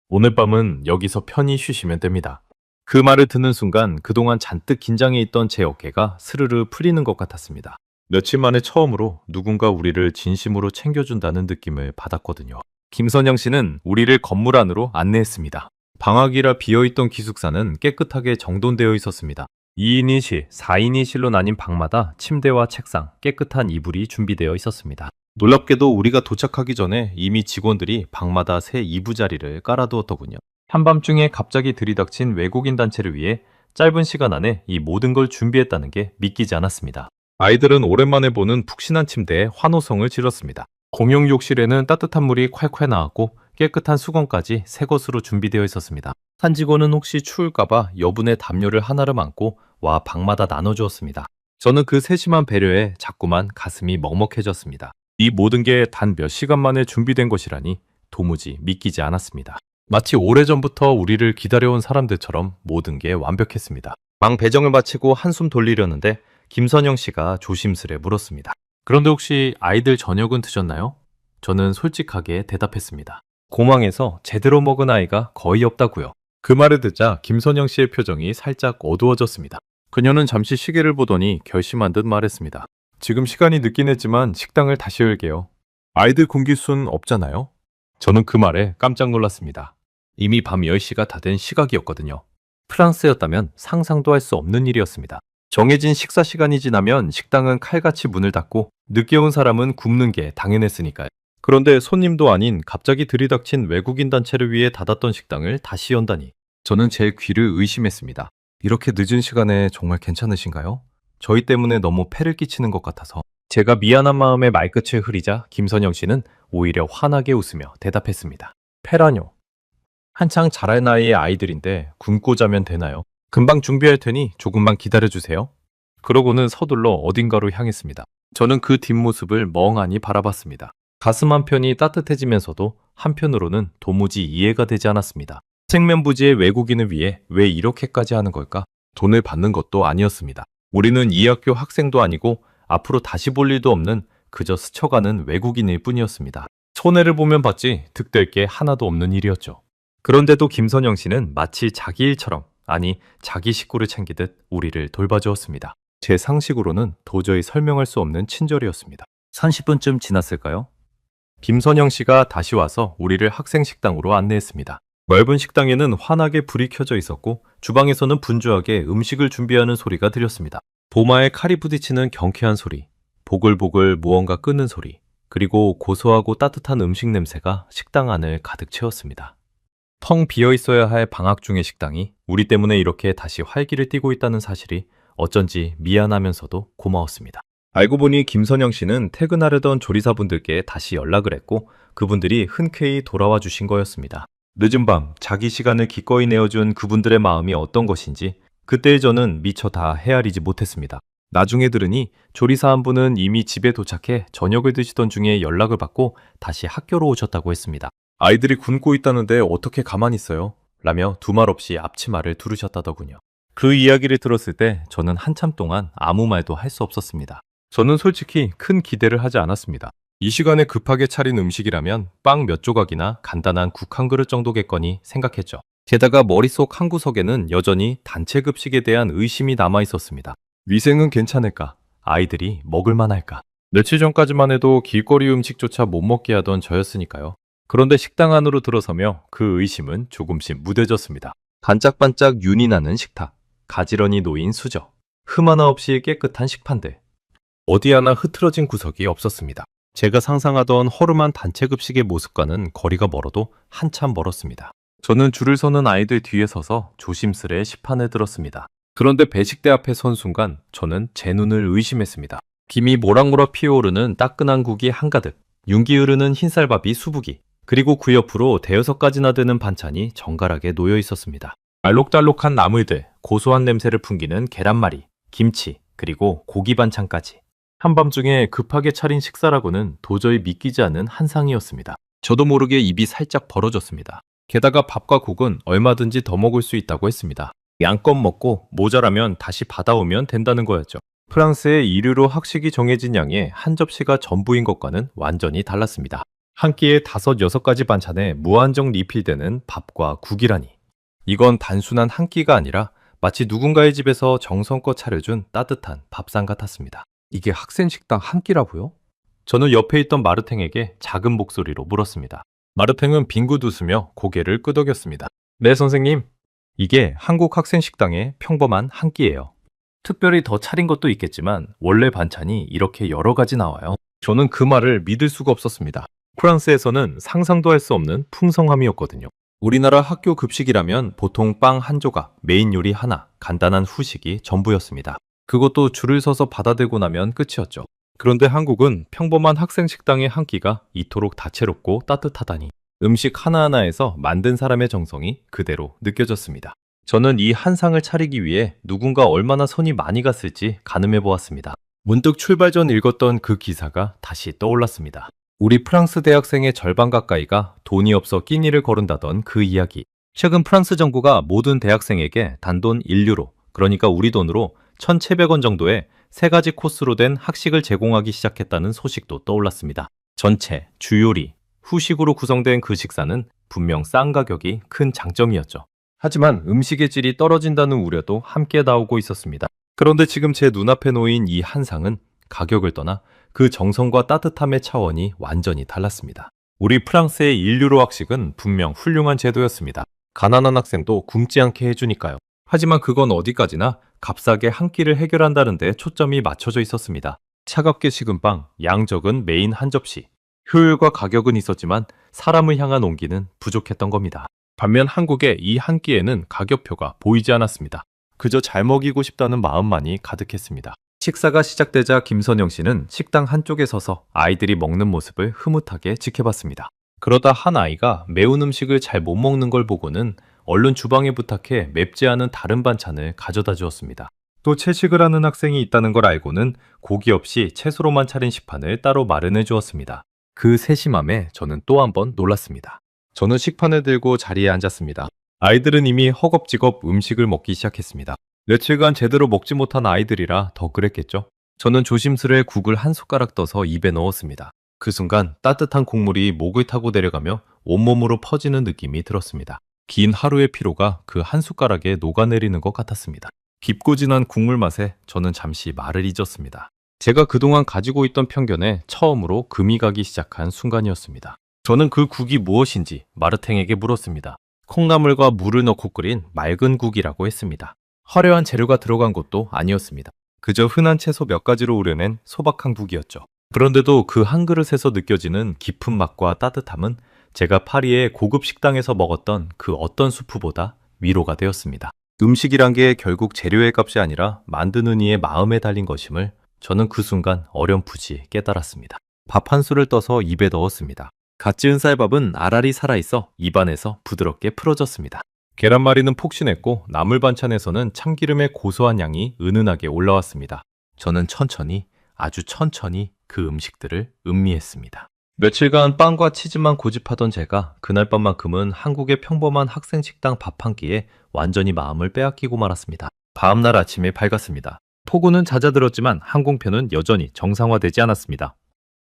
오늘 밤은 여기서 편히 쉬시면 됩니다. 그 말을 듣는 순간 그동안 잔뜩 긴장해 있던 제 어깨가 스르르 풀리는 것 같았습니다. 며칠 만에 처음으로 누군가 우리를 진심으로 챙겨준다는 느낌을 받았거든요. 김선영 씨는 우리를 건물 안으로 안내했습니다. 방학이라 비어있던 기숙사는 깨끗하게 정돈되어 있었습니다. 2인실, 4인실로 나뉜 방마다 침대와 책상, 깨끗한 이불이 준비되어 있었습니다. 놀랍게도 우리가 도착하기 전에 이미 직원들이 방마다 새 이부 자리를 깔아두었더군요. 한밤중에 갑자기 들이닥친 외국인 단체를 위해 짧은 시간 안에 이 모든 걸 준비했다는 게 믿기지 않았습니다. 아이들은 오랜만에 보는 푹신한 침대에 환호성을 질렀습니다. 공용 욕실에는 따뜻한 물이 콸콸 나왔고 깨끗한 수건까지 새 것으로 준비되어 있었습니다. 한 직원은 혹시 추울까봐 여분의 담요를 하나를 안고 와 방마다 나눠주었습니다. 저는 그 세심한 배려에 자꾸만 가슴이 먹먹해졌습니다. 이 모든 게 단 몇 시간 만에 준비된 것이라니 도무지 믿기지 않았습니다. 마치 오래전부터 우리를 기다려온 사람들처럼 모든 게 완벽했습니다. 방 배정을 마치고 한숨 돌리려는데 김선영 씨가 조심스레 물었습니다. 그런데 혹시 아이들 저녁은 드셨나요? 저는 솔직하게 대답했습니다. 공항에서 제대로 먹은 아이가 거의 없다고요. 그 말을 듣자 김선영 씨의 표정이 살짝 어두워졌습니다. 그녀는 잠시 시계를 보더니 결심한 듯 말했습니다. 지금 시간이 늦긴 했지만 식당을 다시 열게요. 아이들 공기순 없잖아요? 저는 그 말에 깜짝 놀랐습니다. 이미 밤 10시가 다 된 시각이었거든요. 프랑스였다면 상상도 할 수 없는 일이었습니다. 정해진 식사 시간이 지나면 식당은 칼같이 문을 닫고 늦게 온 사람은 굶는 게 당연했으니까요. 그런데 손님도 아닌 갑자기 들이닥친 외국인 단체를 위해 닫았던 식당을 다시 연다니 저는 제 귀를 의심했습니다. 이렇게 늦은 시간에 정말 괜찮으신가요? 저희 때문에 너무 폐를 끼치는 것 같아서. 제가 미안한 마음에 말끝을 흐리자 김선영 씨는 오히려 환하게 웃으며 대답했습니다. 폐라뇨. 한창 자랄 나이의 아이들인데 굶고 자면 되나요? 금방 준비할 테니 조금만 기다려주세요. 그러고는 서둘러 어딘가로 향했습니다. 저는 그 뒷모습을 멍하니 바라봤습니다. 가슴 한편이 따뜻해지면서도 한편으로는 도무지 이해가 되지 않았습니다. 생면부지의 외국인을 위해 왜 이렇게까지 하는 걸까? 돈을 받는 것도 아니었습니다. 우리는 이 학교 학생도 아니고 앞으로 다시 볼 일도 없는 그저 스쳐가는 외국인일 뿐이었습니다. 손해를 보면 받지 득될 게 하나도 없는 일이었죠. 그런데도 김선영 씨는 마치 자기 일처럼, 아니 자기 식구를 챙기듯 우리를 돌봐주었습니다. 제 상식으로는 도저히 설명할 수 없는 친절이었습니다. 30분쯤 지났을까요? 김선영 씨가 다시 와서 우리를 학생 식당으로 안내했습니다. 넓은 식당에는 환하게 불이 켜져 있었고 주방에서는 분주하게 음식을 준비하는 소리가 들렸습니다. 도마에 칼이 부딪히는 경쾌한 소리, 보글보글 무언가 끄는 소리, 그리고 고소하고 따뜻한 음식 냄새가 식당 안을 가득 채웠습니다. 텅 비어 있어야 할 방학 중의 식당이 우리 때문에 이렇게 다시 활기를 띠고 있다는 사실이 어쩐지 미안하면서도 고마웠습니다. 알고 보니 김선영 씨는 퇴근하려던 조리사분들께 다시 연락을 했고 그분들이 흔쾌히 돌아와 주신 거였습니다. 늦은 밤 자기 시간을 기꺼이 내어준 그분들의 마음이 어떤 것인지 그때의 저는 미처 다 헤아리지 못했습니다. 나중에 들으니 조리사 한 분은 이미 집에 도착해 저녁을 드시던 중에 연락을 받고 다시 학교로 오셨다고 했습니다. 아이들이 굶고 있다는데 어떻게 가만히 있어요? 라며 두말 없이 앞치마를 두르셨다더군요. 그 이야기를 들었을 때 저는 한참 동안 아무 말도 할 수 없었습니다. 저는 솔직히 큰 기대를 하지 않았습니다. 이 시간에 급하게 차린 음식이라면 빵 몇 조각이나 간단한 국 한 그릇 정도겠거니 생각했죠. 게다가 머릿속 한 구석에는 여전히 단체 급식에 대한 의심이 남아 있었습니다. 위생은 괜찮을까? 아이들이 먹을만 할까? 며칠 전까지만 해도 길거리 음식조차 못 먹게 하던 저였으니까요. 그런데 식당 안으로 들어서며 그 의심은 조금씩 무뎌졌습니다. 반짝반짝 윤이 나는 식탁, 가지런히 놓인 수저, 흠 하나 없이 깨끗한 식판들. 어디 하나 흐트러진 구석이 없었습니다. 제가 상상하던 허름한 단체 급식의 모습과는 거리가 멀어도 한참 멀었습니다. 저는 줄을 서는 아이들 뒤에 서서 조심스레 식판을 들었습니다. 그런데 배식대 앞에 선 순간 저는 제 눈을 의심했습니다. 김이 모락모락 피어오르는 따끈한 국이 한가득, 윤기 흐르는 흰쌀밥이 수북이, 그리고 그 옆으로 대여섯 가지나 되는 반찬이 정갈하게 놓여 있었습니다. 알록달록한 나물들, 고소한 냄새를 풍기는 계란말이, 김치, 그리고 고기 반찬까지. 한밤중에 급하게 차린 식사라고는 도저히 믿기지 않는 한상이었습니다. 저도 모르게 입이 살짝 벌어졌습니다. 게다가 밥과 국은 얼마든지 더 먹을 수 있다고 했습니다. 양껏 먹고 모자라면 다시 받아오면 된다는 거였죠. 프랑스의 이류로 학식이 정해진 양의 한 접시가 전부인 것과는 완전히 달랐습니다. 한 끼에 5, 6가지 반찬에 무한정 리필되는 밥과 국이라니. 이건 단순한 한 끼가 아니라 마치 누군가의 집에서 정성껏 차려준 따뜻한 밥상 같았습니다. 이게 학생 식당 한 끼라고요? 저는 옆에 있던 마르탱에게 작은 목소리로 물었습니다. 마르탱은 빙긋 웃으며 고개를 끄덕였습니다. 네, 선생님. 이게 한국 학생 식당의 평범한 한 끼예요. 특별히 더 차린 것도 있겠지만 원래 반찬이 이렇게 여러 가지 나와요. 저는 그 말을 믿을 수가 없었습니다. 프랑스에서는 상상도 할 수 없는 풍성함이었거든요. 우리나라 학교 급식이라면 보통 빵 한 조각, 메인 요리 하나, 간단한 후식이 전부였습니다. 그것도 줄을 서서 받아들고 나면 끝이었죠. 그런데 한국은 평범한 학생 식당의 한 끼가 이토록 다채롭고 따뜻하다니. 음식 하나하나에서 만든 사람의 정성이 그대로 느껴졌습니다. 저는 이 한 상을 차리기 위해 누군가 얼마나 손이 많이 갔을지 가늠해 보았습니다. 문득 출발 전 읽었던 그 기사가 다시 떠올랐습니다. 우리 프랑스 대학생의 절반 가까이가 돈이 없어 끼니를 거른다던 그 이야기. 최근 프랑스 정부가 모든 대학생에게 단돈 1유로, 그러니까 우리 돈으로 1,700원 정도의 3가지 코스로 된 학식을 제공하기 시작했다는 소식도 떠올랐습니다. 전체, 주요리, 후식으로 구성된 그 식사는 분명 싼 가격이 큰 장점이었죠. 하지만 음식의 질이 떨어진다는 우려도 함께 나오고 있었습니다. 그런데 지금 제 눈앞에 놓인 이 한 상은 가격을 떠나 그 정성과 따뜻함의 차원이 완전히 달랐습니다. 우리 프랑스의 1유로 학식은 분명 훌륭한 제도였습니다. 가난한 학생도 굶지 않게 해주니까요. 하지만 그건 어디까지나 값싸게 한 끼를 해결한다는 데 초점이 맞춰져 있었습니다. 차갑게 식은 빵, 양 적은 메인 한 접시. 효율과 가격은 있었지만 사람을 향한 온기는 부족했던 겁니다. 반면 한국의 이 한 끼에는 가격표가 보이지 않았습니다. 그저 잘 먹이고 싶다는 마음만이 가득했습니다. 식사가 시작되자 김선영 씨는 식당 한쪽에 서서 아이들이 먹는 모습을 흐뭇하게 지켜봤습니다. 그러다 한 아이가 매운 음식을 잘 못 먹는 걸 보고는 얼른 주방에 부탁해 맵지 않은 다른 반찬을 가져다 주었습니다. 또 채식을 하는 학생이 있다는 걸 알고는 고기 없이 채소로만 차린 식판을 따로 마련해 주었습니다. 그 세심함에 저는 또 한 번 놀랐습니다. 저는 식판을 들고 자리에 앉았습니다. 아이들은 이미 허겁지겁 음식을 먹기 시작했습니다. 며칠간 제대로 먹지 못한 아이들이라 더 그랬겠죠. 저는 조심스레 국을 한 숟가락 떠서 입에 넣었습니다. 그 순간 따뜻한 국물이 목을 타고 내려가며 온몸으로 퍼지는 느낌이 들었습니다. 긴 하루의 피로가 그 한 숟가락에 녹아내리는 것 같았습니다. 깊고 진한 국물 맛에 저는 잠시 말을 잊었습니다. 제가 그동안 가지고 있던 편견에 처음으로 금이 가기 시작한 순간이었습니다. 저는 그 국이 무엇인지 마르탱에게 물었습니다. 콩나물과 물을 넣고 끓인 맑은 국이라고 했습니다. 화려한 재료가 들어간 것도 아니었습니다. 그저 흔한 채소 몇 가지로 우려낸 소박한 국이었죠. 그런데도 그 한 그릇에서 느껴지는 깊은 맛과 따뜻함은 제가 파리의 고급 식당에서 먹었던 그 어떤 수프보다 위로가 되었습니다. 음식이란 게 결국 재료의 값이 아니라 만드는 이의 마음에 달린 것임을 저는 그 순간 어렴풋이 깨달았습니다. 밥 한 술을 떠서 입에 넣었습니다. 갓 지은 쌀밥은 알알이 살아있어 입안에서 부드럽게 풀어졌습니다. 계란말이는 폭신했고 나물 반찬에서는 참기름의 고소한 향이 은은하게 올라왔습니다. 저는 천천히, 아주 천천히 그 음식들을 음미했습니다. 며칠간 빵과 치즈만 고집하던 제가 그날 밤만큼은 한국의 평범한 학생 식당 밥 한 끼에 완전히 마음을 빼앗기고 말았습니다. 다음날 아침에 밝았습니다. 폭우는 잦아들었지만 항공편은 여전히 정상화되지 않았습니다.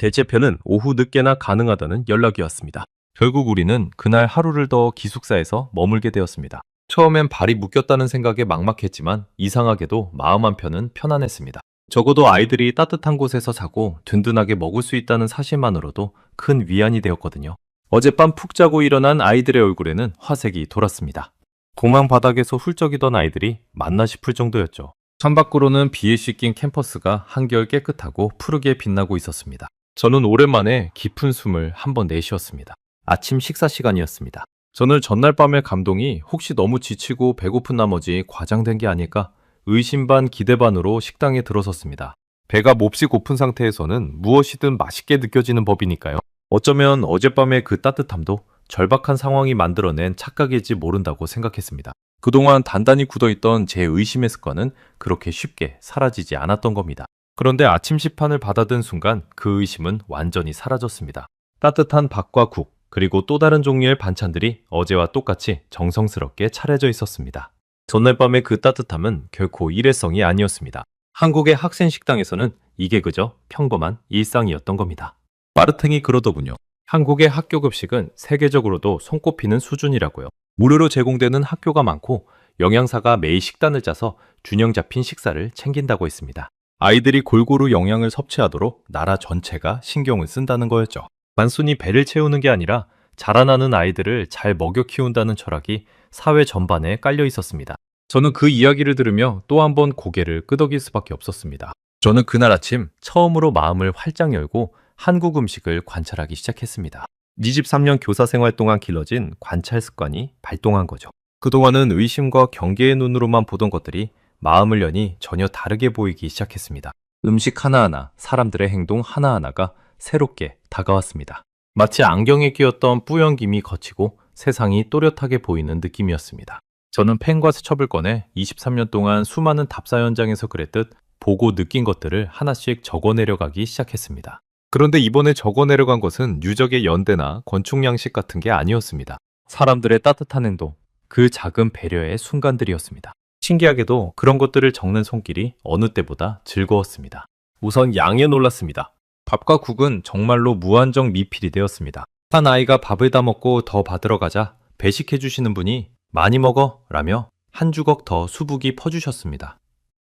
대체편은 오후 늦게나 가능하다는 연락이 왔습니다. 결국 우리는 그날 하루를 더 기숙사에서 머물게 되었습니다. 처음엔 발이 묶였다는 생각에 막막했지만 이상하게도 마음 한편은 편안했습니다. 적어도 아이들이 따뜻한 곳에서 자고 든든하게 먹을 수 있다는 사실만으로도 큰 위안이 되었거든요. 어젯밤 푹 자고 일어난 아이들의 얼굴에는 화색이 돌았습니다. 공항 바닥에서 훌쩍이던 아이들이 맞나 싶을 정도였죠. 창밖으로는 비에 씻긴 캠퍼스가 한결 깨끗하고 푸르게 빛나고 있었습니다. 저는 오랜만에 깊은 숨을 한번 내쉬었습니다. 아침 식사 시간이었습니다. 저는 전날 밤의 감동이 혹시 너무 지치고 배고픈 나머지 과장된 게 아닐까 의심 반 기대 반으로 식당에 들어섰습니다. 배가 몹시 고픈 상태에서는 무엇이든 맛있게 느껴지는 법이니까요. 어쩌면 어젯밤의 그 따뜻함도 절박한 상황이 만들어낸 착각일지 모른다고 생각했습니다. 그동안 단단히 굳어있던 제 의심의 습관은 그렇게 쉽게 사라지지 않았던 겁니다. 그런데 아침 식판을 받아든 순간 그 의심은 완전히 사라졌습니다. 따뜻한 밥과 국, 그리고 또 다른 종류의 반찬들이 어제와 똑같이 정성스럽게 차려져 있었습니다. 전날 밤의 그 따뜻함은 결코 일회성이 아니었습니다. 한국의 학생 식당에서는 이게 그저 평범한 일상이었던 겁니다. 마르탱이 그러더군요. 한국의 학교 급식은 세계적으로도 손꼽히는 수준이라고요. 무료로 제공되는 학교가 많고 영양사가 매일 식단을 짜서 균형 잡힌 식사를 챙긴다고 했습니다. 아이들이 골고루 영양을 섭취하도록 나라 전체가 신경을 쓴다는 거였죠. 단순히 배를 채우는 게 아니라 자라나는 아이들을 잘 먹여 키운다는 철학이 사회 전반에 깔려 있었습니다. 저는 그 이야기를 들으며 또 한 번 고개를 끄덕일 수밖에 없었습니다. 저는 그날 아침 처음으로 마음을 활짝 열고 한국 음식을 관찰하기 시작했습니다. 23년 교사 생활 동안 길러진 관찰 습관이 발동한 거죠. 그동안은 의심과 경계의 눈으로만 보던 것들이 마음을 여니 전혀 다르게 보이기 시작했습니다. 음식 하나하나, 사람들의 행동 하나하나가 새롭게 다가왔습니다. 마치 안경에 끼었던 뿌연김이 거치고 세상이 또렷하게 보이는 느낌이었습니다. 저는 펜과 수첩을 꺼내 23년 동안 수많은 답사 현장에서 그랬듯 보고 느낀 것들을 하나씩 적어내려가기 시작했습니다. 그런데 이번에 적어내려간 것은 유적의 연대나 건축 양식 같은 게 아니었습니다. 사람들의 따뜻한 행동, 그 작은 배려의 순간들이었습니다. 신기하게도 그런 것들을 적는 손길이 어느 때보다 즐거웠습니다. 우선 양에 놀랐습니다. 밥과 국은 정말로 무한정 미필이 되었습니다. 한 아이가 밥을 다 먹고 더 받으러 가자 배식해 주시는 분이 많이 먹어 라며 한 주걱 더 수북이 퍼주셨습니다.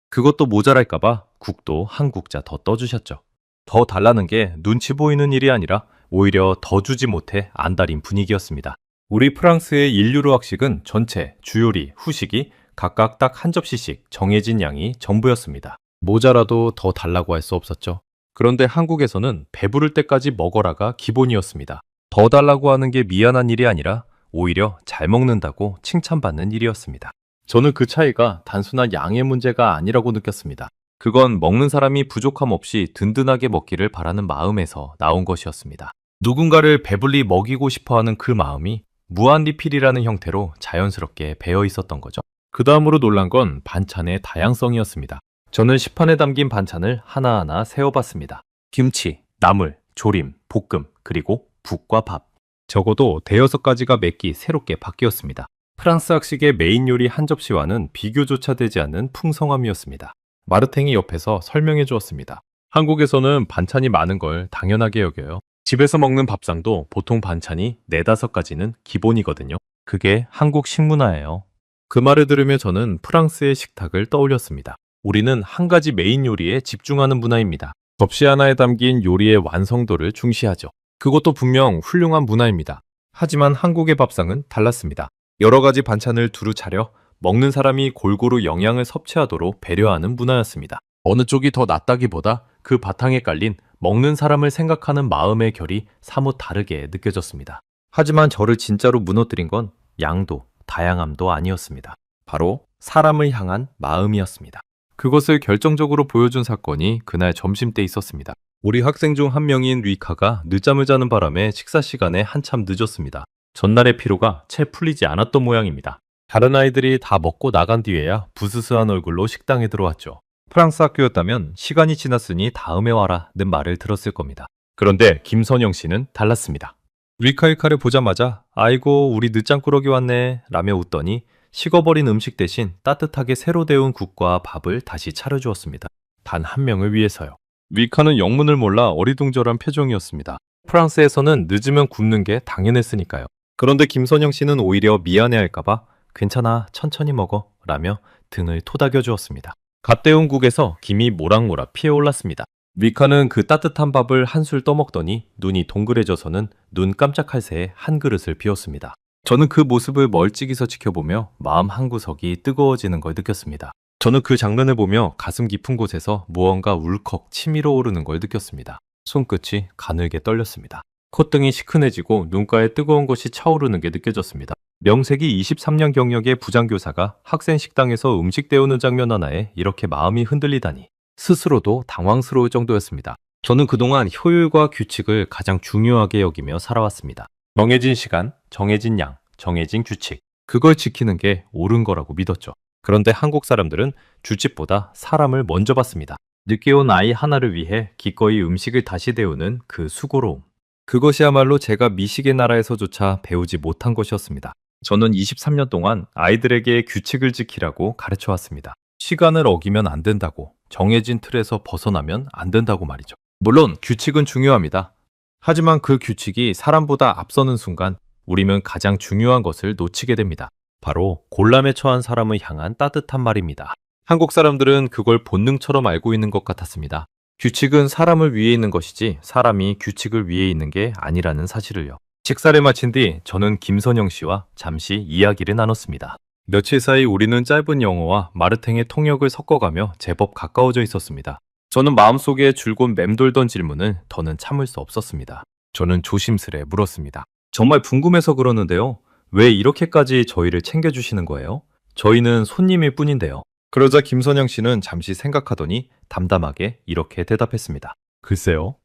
그것도 모자랄까봐 국도 한 국자 더 떠주셨죠. 더 달라는 게 눈치 보이는 일이 아니라 오히려 더 주지 못해 안달인 분위기였습니다. 우리 프랑스의 인류로 학식은 전체, 주요리, 후식이 각각 딱 한 접시씩 정해진 양이 전부였습니다. 모자라도 더 달라고 할 수 없었죠. 그런데 한국에서는 배부를 때까지 먹어라가 기본이었습니다. 더 달라고 하는 게 미안한 일이 아니라 오히려 잘 먹는다고 칭찬받는 일이었습니다. 저는 그 차이가 단순한 양의 문제가 아니라고 느꼈습니다. 그건 먹는 사람이 부족함 없이 든든하게 먹기를 바라는 마음에서 나온 것이었습니다. 누군가를 배불리 먹이고 싶어하는 그 마음이 무한리필이라는 형태로 자연스럽게 배어 있었던 거죠. 그 다음으로 놀란 건 반찬의 다양성이었습니다. 저는 식판에 담긴 반찬을 하나하나 세어봤습니다. 김치, 나물, 조림, 볶음, 그리고 국과 밥. 적어도 대여섯 가지가 몇 끼 새롭게 바뀌었습니다. 프랑스 학식의 메인 요리 한 접시와는 비교조차 되지 않는 풍성함이었습니다. 마르탱이 옆에서 설명해 주었습니다. 한국에서는 반찬이 많은 걸 당연하게 여겨요. 집에서 먹는 밥상도 보통 반찬이 4-5가지는 기본이거든요. 그게 한국 식문화예요. 그 말을 들으며 저는 프랑스의 식탁을 떠올렸습니다. 우리는 한 가지 메인 요리에 집중하는 문화입니다. 접시 하나에 담긴 요리의 완성도를 중시하죠. 그것도 분명 훌륭한 문화입니다. 하지만 한국의 밥상은 달랐습니다. 여러 가지 반찬을 두루 차려 먹는 사람이 골고루 영양을 섭취하도록 배려하는 문화였습니다. 어느 쪽이 더 낫다기보다 그 바탕에 깔린 먹는 사람을 생각하는 마음의 결이 사뭇 다르게 느껴졌습니다. 하지만 저를 진짜로 무너뜨린 건 양도, 다양함도 아니었습니다. 바로 사람을 향한 마음이었습니다. 그것을 결정적으로 보여준 사건이 그날 점심때 있었습니다. 우리 학생 중 한 명인 리카가 늦잠을 자는 바람에 식사 시간에 한참 늦었습니다. 전날의 피로가 채 풀리지 않았던 모양입니다. 다른 아이들이 다 먹고 나간 뒤에야 부스스한 얼굴로 식당에 들어왔죠. 프랑스 학교였다면 시간이 지났으니 다음에 와라는 말을 들었을 겁니다. 그런데 김선영 씨는 달랐습니다. 리카의 칼을 보자마자 아이고 우리 늦잠꾸러기 왔네 라며 웃더니 식어버린 음식 대신 따뜻하게 새로 데운 국과 밥을 다시 차려주었습니다. 단 한 명을 위해서요. 위카는 영문을 몰라 어리둥절한 표정이었습니다. 프랑스에서는 늦으면 굶는 게 당연했으니까요. 그런데 김선영 씨는 오히려 미안해할까봐 괜찮아, 천천히 먹어 라며 등을 토닥여 주었습니다. 갓 데운 국에서 김이 모락모락 피어올랐습니다. 위카는 그 따뜻한 밥을 한술 떠먹더니 눈이 동그래져서는 눈 깜짝할 새에 한 그릇을 비웠습니다. 저는 그 모습을 멀찍이서 지켜보며 마음 한구석이 뜨거워지는 걸 느꼈습니다. 저는 그 장면을 보며 가슴 깊은 곳에서 무언가 울컥 치밀어 오르는 걸 느꼈습니다. 손끝이 가늘게 떨렸습니다. 콧등이 시큰해지고 눈가에 뜨거운 것이 차오르는 게 느껴졌습니다. 명색이 23년 경력의 부장교사가 학생 식당에서 음식 데우는 장면 하나에 이렇게 마음이 흔들리다니 스스로도 당황스러울 정도였습니다. 저는 그동안 효율과 규칙을 가장 중요하게 여기며 살아왔습니다. 정해진 시간, 정해진 양, 정해진 규칙. 그걸 지키는 게 옳은 거라고 믿었죠. 그런데 한국 사람들은 규칙보다 사람을 먼저 봤습니다. 늦게 온 아이 하나를 위해 기꺼이 음식을 다시 데우는 그 수고로움. 그것이야말로 제가 미식의 나라에서조차 배우지 못한 것이었습니다. 저는 23년 동안 아이들에게 규칙을 지키라고 가르쳐 왔습니다. 시간을 어기면 안 된다고, 정해진 틀에서 벗어나면 안 된다고 말이죠. 물론 규칙은 중요합니다. 하지만 그 규칙이 사람보다 앞서는 순간 우리는 가장 중요한 것을 놓치게 됩니다. 바로 곤란에 처한 사람을 향한 따뜻한 말입니다. 한국 사람들은 그걸 본능처럼 알고 있는 것 같았습니다. 규칙은 사람을 위해 있는 것이지 사람이 규칙을 위해 있는 게 아니라는 사실을요. 식사를 마친 뒤 저는 김선영 씨와 잠시 이야기를 나눴습니다. 며칠 사이 우리는 짧은 영어와 마르탱의 통역을 섞어가며 제법 가까워져 있었습니다. 저는 마음속에 줄곧 맴돌던 질문을 더는 참을 수 없었습니다. 저는 조심스레 물었습니다. 정말 궁금해서 그러는데요. 왜 이렇게까지 저희를 챙겨주시는 거예요? 저희는 손님일 뿐인데요. 그러자 김선영 씨는 잠시 생각하더니 담담하게 이렇게 대답했습니다. 글쎄요.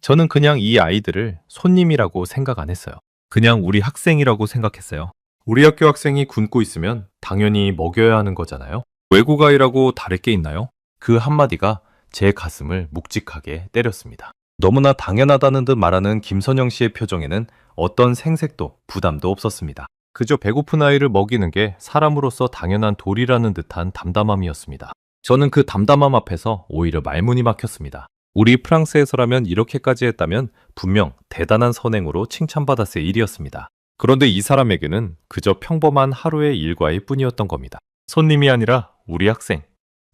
저는 그냥 이 아이들을 손님이라고 생각 안 했어요. 그냥 우리 학생이라고 생각했어요. 우리 학교 학생이 굶고 있으면 당연히 먹여야 하는 거잖아요. 외국 아이라고 다를 게 있나요? 그 한마디가 제 가슴을 묵직하게 때렸습니다. 너무나 당연하다는 듯 말하는 김선영 씨의 표정에는 어떤 생색도 부담도 없었습니다. 그저 배고픈 아이를 먹이는 게 사람으로서 당연한 도리라는 듯한 담담함이었습니다. 저는 그 담담함 앞에서 오히려 말문이 막혔습니다. 우리 프랑스에서라면 이렇게까지 했다면 분명 대단한 선행으로 칭찬받았을 일이었습니다. 그런데 이 사람에게는 그저 평범한 하루의 일과일 뿐이었던 겁니다. 손님이 아니라 우리 학생.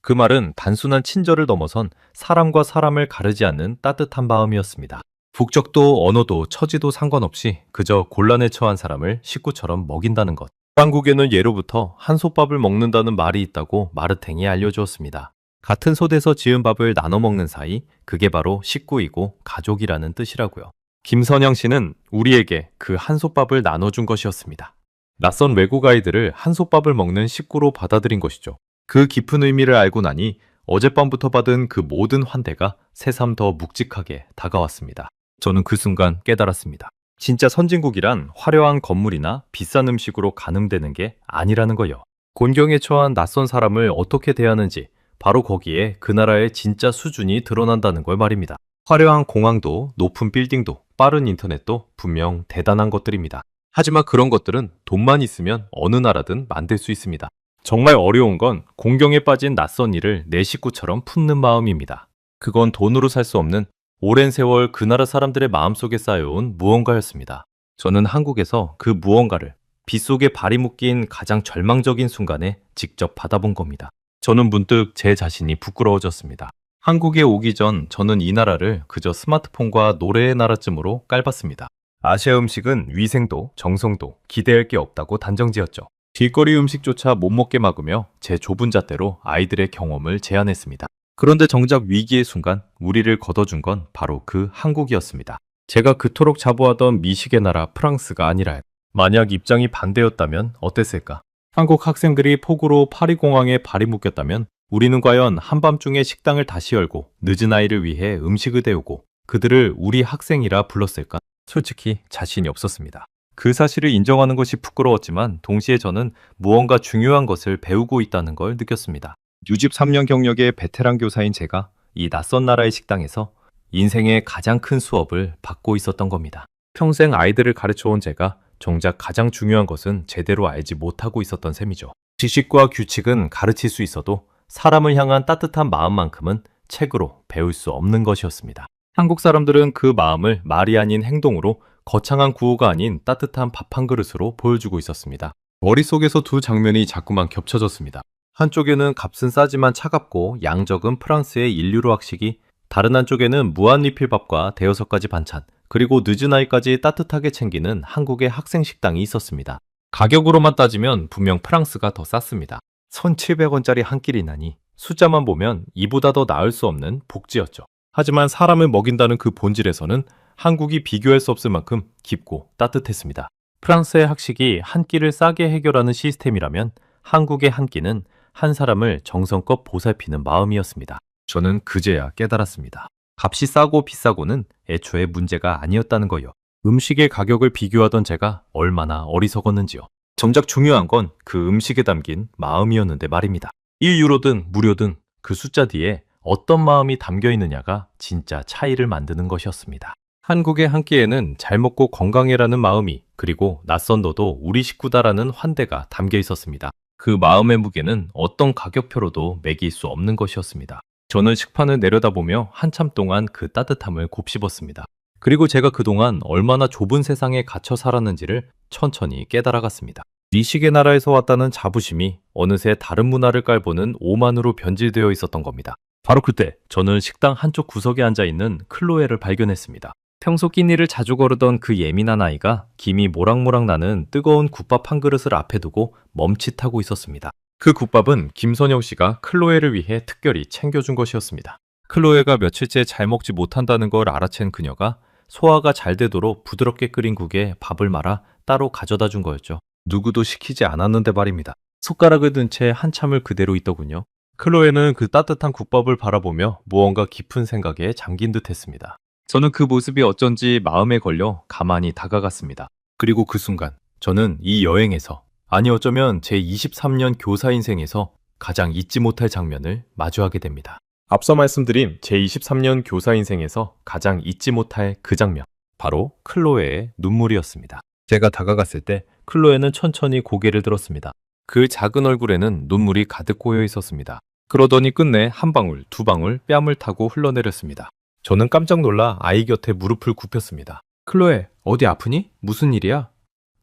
그 말은 단순한 친절을 넘어선 사람과 사람을 가르지 않는 따뜻한 마음이었습니다. 국적도 언어도 처지도 상관없이 그저 곤란에 처한 사람을 식구처럼 먹인다는 것. 한국에는 예로부터 한솥밥을 먹는다는 말이 있다고 마르탱이 알려주었습니다. 같은 솥에서 지은 밥을 나눠 먹는 사이, 그게 바로 식구이고 가족이라는 뜻이라고요. 김선영 씨는 우리에게 그 한솥밥을 나눠준 것이었습니다. 낯선 외국 아이들을 한솥밥을 먹는 식구로 받아들인 것이죠. 그 깊은 의미를 알고 나니 어젯밤부터 받은 그 모든 환대가 새삼 더 묵직하게 다가왔습니다. 저는 그 순간 깨달았습니다. 진짜 선진국이란 화려한 건물이나 비싼 음식으로 가늠되는 게 아니라는 거요. 곤경에 처한 낯선 사람을 어떻게 대하는지 바로 거기에 그 나라의 진짜 수준이 드러난다는 걸 말입니다. 화려한 공항도, 높은 빌딩도, 빠른 인터넷도 분명 대단한 것들입니다. 하지만 그런 것들은 돈만 있으면 어느 나라든 만들 수 있습니다. 정말 어려운 건 공경에 빠진 낯선 이를 내 식구처럼 품는 마음입니다. 그건 돈으로 살 수 없는 오랜 세월 그 나라 사람들의 마음속에 쌓여온 무언가였습니다. 저는 한국에서 그 무언가를 빗속에 발이 묶인 가장 절망적인 순간에 직접 받아본 겁니다. 저는 문득 제 자신이 부끄러워졌습니다. 한국에 오기 전 저는 이 나라를 그저 스마트폰과 노래의 나라쯤으로 깔봤습니다. 아시아 음식은 위생도, 정성도 기대할 게 없다고 단정지었죠. 길거리 음식조차 못 먹게 막으며 제 좁은 잣대로 아이들의 경험을 제한했습니다. 그런데 정작 위기의 순간 우리를 걷어준 건 바로 그 한국이었습니다. 제가 그토록 자부하던 미식의 나라 프랑스가 아니라 만약 입장이 반대였다면 어땠을까? 한국 학생들이 폭우로 파리공항에 발이 묶였다면 우리는 과연 한밤중에 식당을 다시 열고 늦은 아이를 위해 음식을 데우고 그들을 우리 학생이라 불렀을까? 솔직히 자신이 없었습니다. 그 사실을 인정하는 것이 부끄러웠지만 동시에 저는 무언가 중요한 것을 배우고 있다는 걸 느꼈습니다. 63년 경력의 베테랑 교사인 제가 이 낯선 나라의 식당에서 인생의 가장 큰 수업을 받고 있었던 겁니다. 평생 아이들을 가르쳐온 제가 정작 가장 중요한 것은 제대로 알지 못하고 있었던 셈이죠. 지식과 규칙은 가르칠 수 있어도 사람을 향한 따뜻한 마음만큼은 책으로 배울 수 없는 것이었습니다. 한국 사람들은 그 마음을 말이 아닌 행동으로 거창한 구호가 아닌 따뜻한 밥 한 그릇으로 보여주고 있었습니다. 머릿속에서 두 장면이 자꾸만 겹쳐졌습니다. 한쪽에는 값은 싸지만 차갑고 양적은 프랑스의 인류로 학식이, 다른 한쪽에는 무한리필밥과 대여섯 가지 반찬, 그리고 늦은 아이까지 따뜻하게 챙기는 한국의 학생 식당이 있었습니다. 가격으로만 따지면 분명 프랑스가 더 쌌습니다. 1,700원짜리 한 끼리나니 숫자만 보면 이보다 더 나을 수 없는 복지였죠. 하지만 사람을 먹인다는 그 본질에서는 한국이 비교할 수 없을 만큼 깊고 따뜻했습니다. 프랑스의 학식이 한 끼를 싸게 해결하는 시스템이라면 한국의 한 끼는 한 사람을 정성껏 보살피는 마음이었습니다. 저는 그제야 깨달았습니다. 값이 싸고 비싸고는 애초에 문제가 아니었다는 거요. 음식의 가격을 비교하던 제가 얼마나 어리석었는지요. 정작 중요한 건 그 음식에 담긴 마음이었는데 말입니다. 1유로든 무료든 그 숫자 뒤에 어떤 마음이 담겨 있느냐가 진짜 차이를 만드는 것이었습니다. 한국의 한 끼에는 잘 먹고 건강해라는 마음이, 그리고 낯선 너도 우리 식구다라는 환대가 담겨 있었습니다. 그 마음의 무게는 어떤 가격표로도 매길 수 없는 것이었습니다. 저는 식판을 내려다보며 한참 동안 그 따뜻함을 곱씹었습니다. 그리고 제가 그동안 얼마나 좁은 세상에 갇혀 살았는지를 천천히 깨달아갔습니다. 미식의 나라에서 왔다는 자부심이 어느새 다른 문화를 깔보는 오만으로 변질되어 있었던 겁니다. 바로 그때 저는 식당 한쪽 구석에 앉아있는 클로에를 발견했습니다. 평소 끼니를 자주 거르던 그 예민한 아이가 김이 모락모락 나는 뜨거운 국밥 한 그릇을 앞에 두고 멈칫하고 있었습니다. 그 국밥은 김선영 씨가 클로에를 위해 특별히 챙겨준 것이었습니다. 클로에가 며칠째 잘 먹지 못한다는 걸 알아챈 그녀가 소화가 잘 되도록 부드럽게 끓인 국에 밥을 말아 따로 가져다 준 거였죠. 누구도 시키지 않았는데 말입니다. 숟가락을 든 채 한참을 그대로 있더군요. 클로에는 그 따뜻한 국밥을 바라보며 무언가 깊은 생각에 잠긴 듯 했습니다. 저는 그 모습이 어쩐지 마음에 걸려 가만히 다가갔습니다. 그리고 그 순간 저는 이 여행에서, 아니 어쩌면 제 23년 교사 인생에서 가장 잊지 못할 장면을 마주하게 됩니다. 앞서 말씀드린 제 23년 교사 인생에서 가장 잊지 못할 그 장면, 바로 클로에의 눈물이었습니다. 제가 다가갔을 때 클로에는 천천히 고개를 들었습니다. 그 작은 얼굴에는 눈물이 가득 고여 있었습니다. 그러더니 끝내 한 방울, 두 방울 뺨을 타고 흘러내렸습니다. 저는 깜짝 놀라 아이 곁에 무릎을 굽혔습니다. 클로에, 어디 아프니? 무슨 일이야?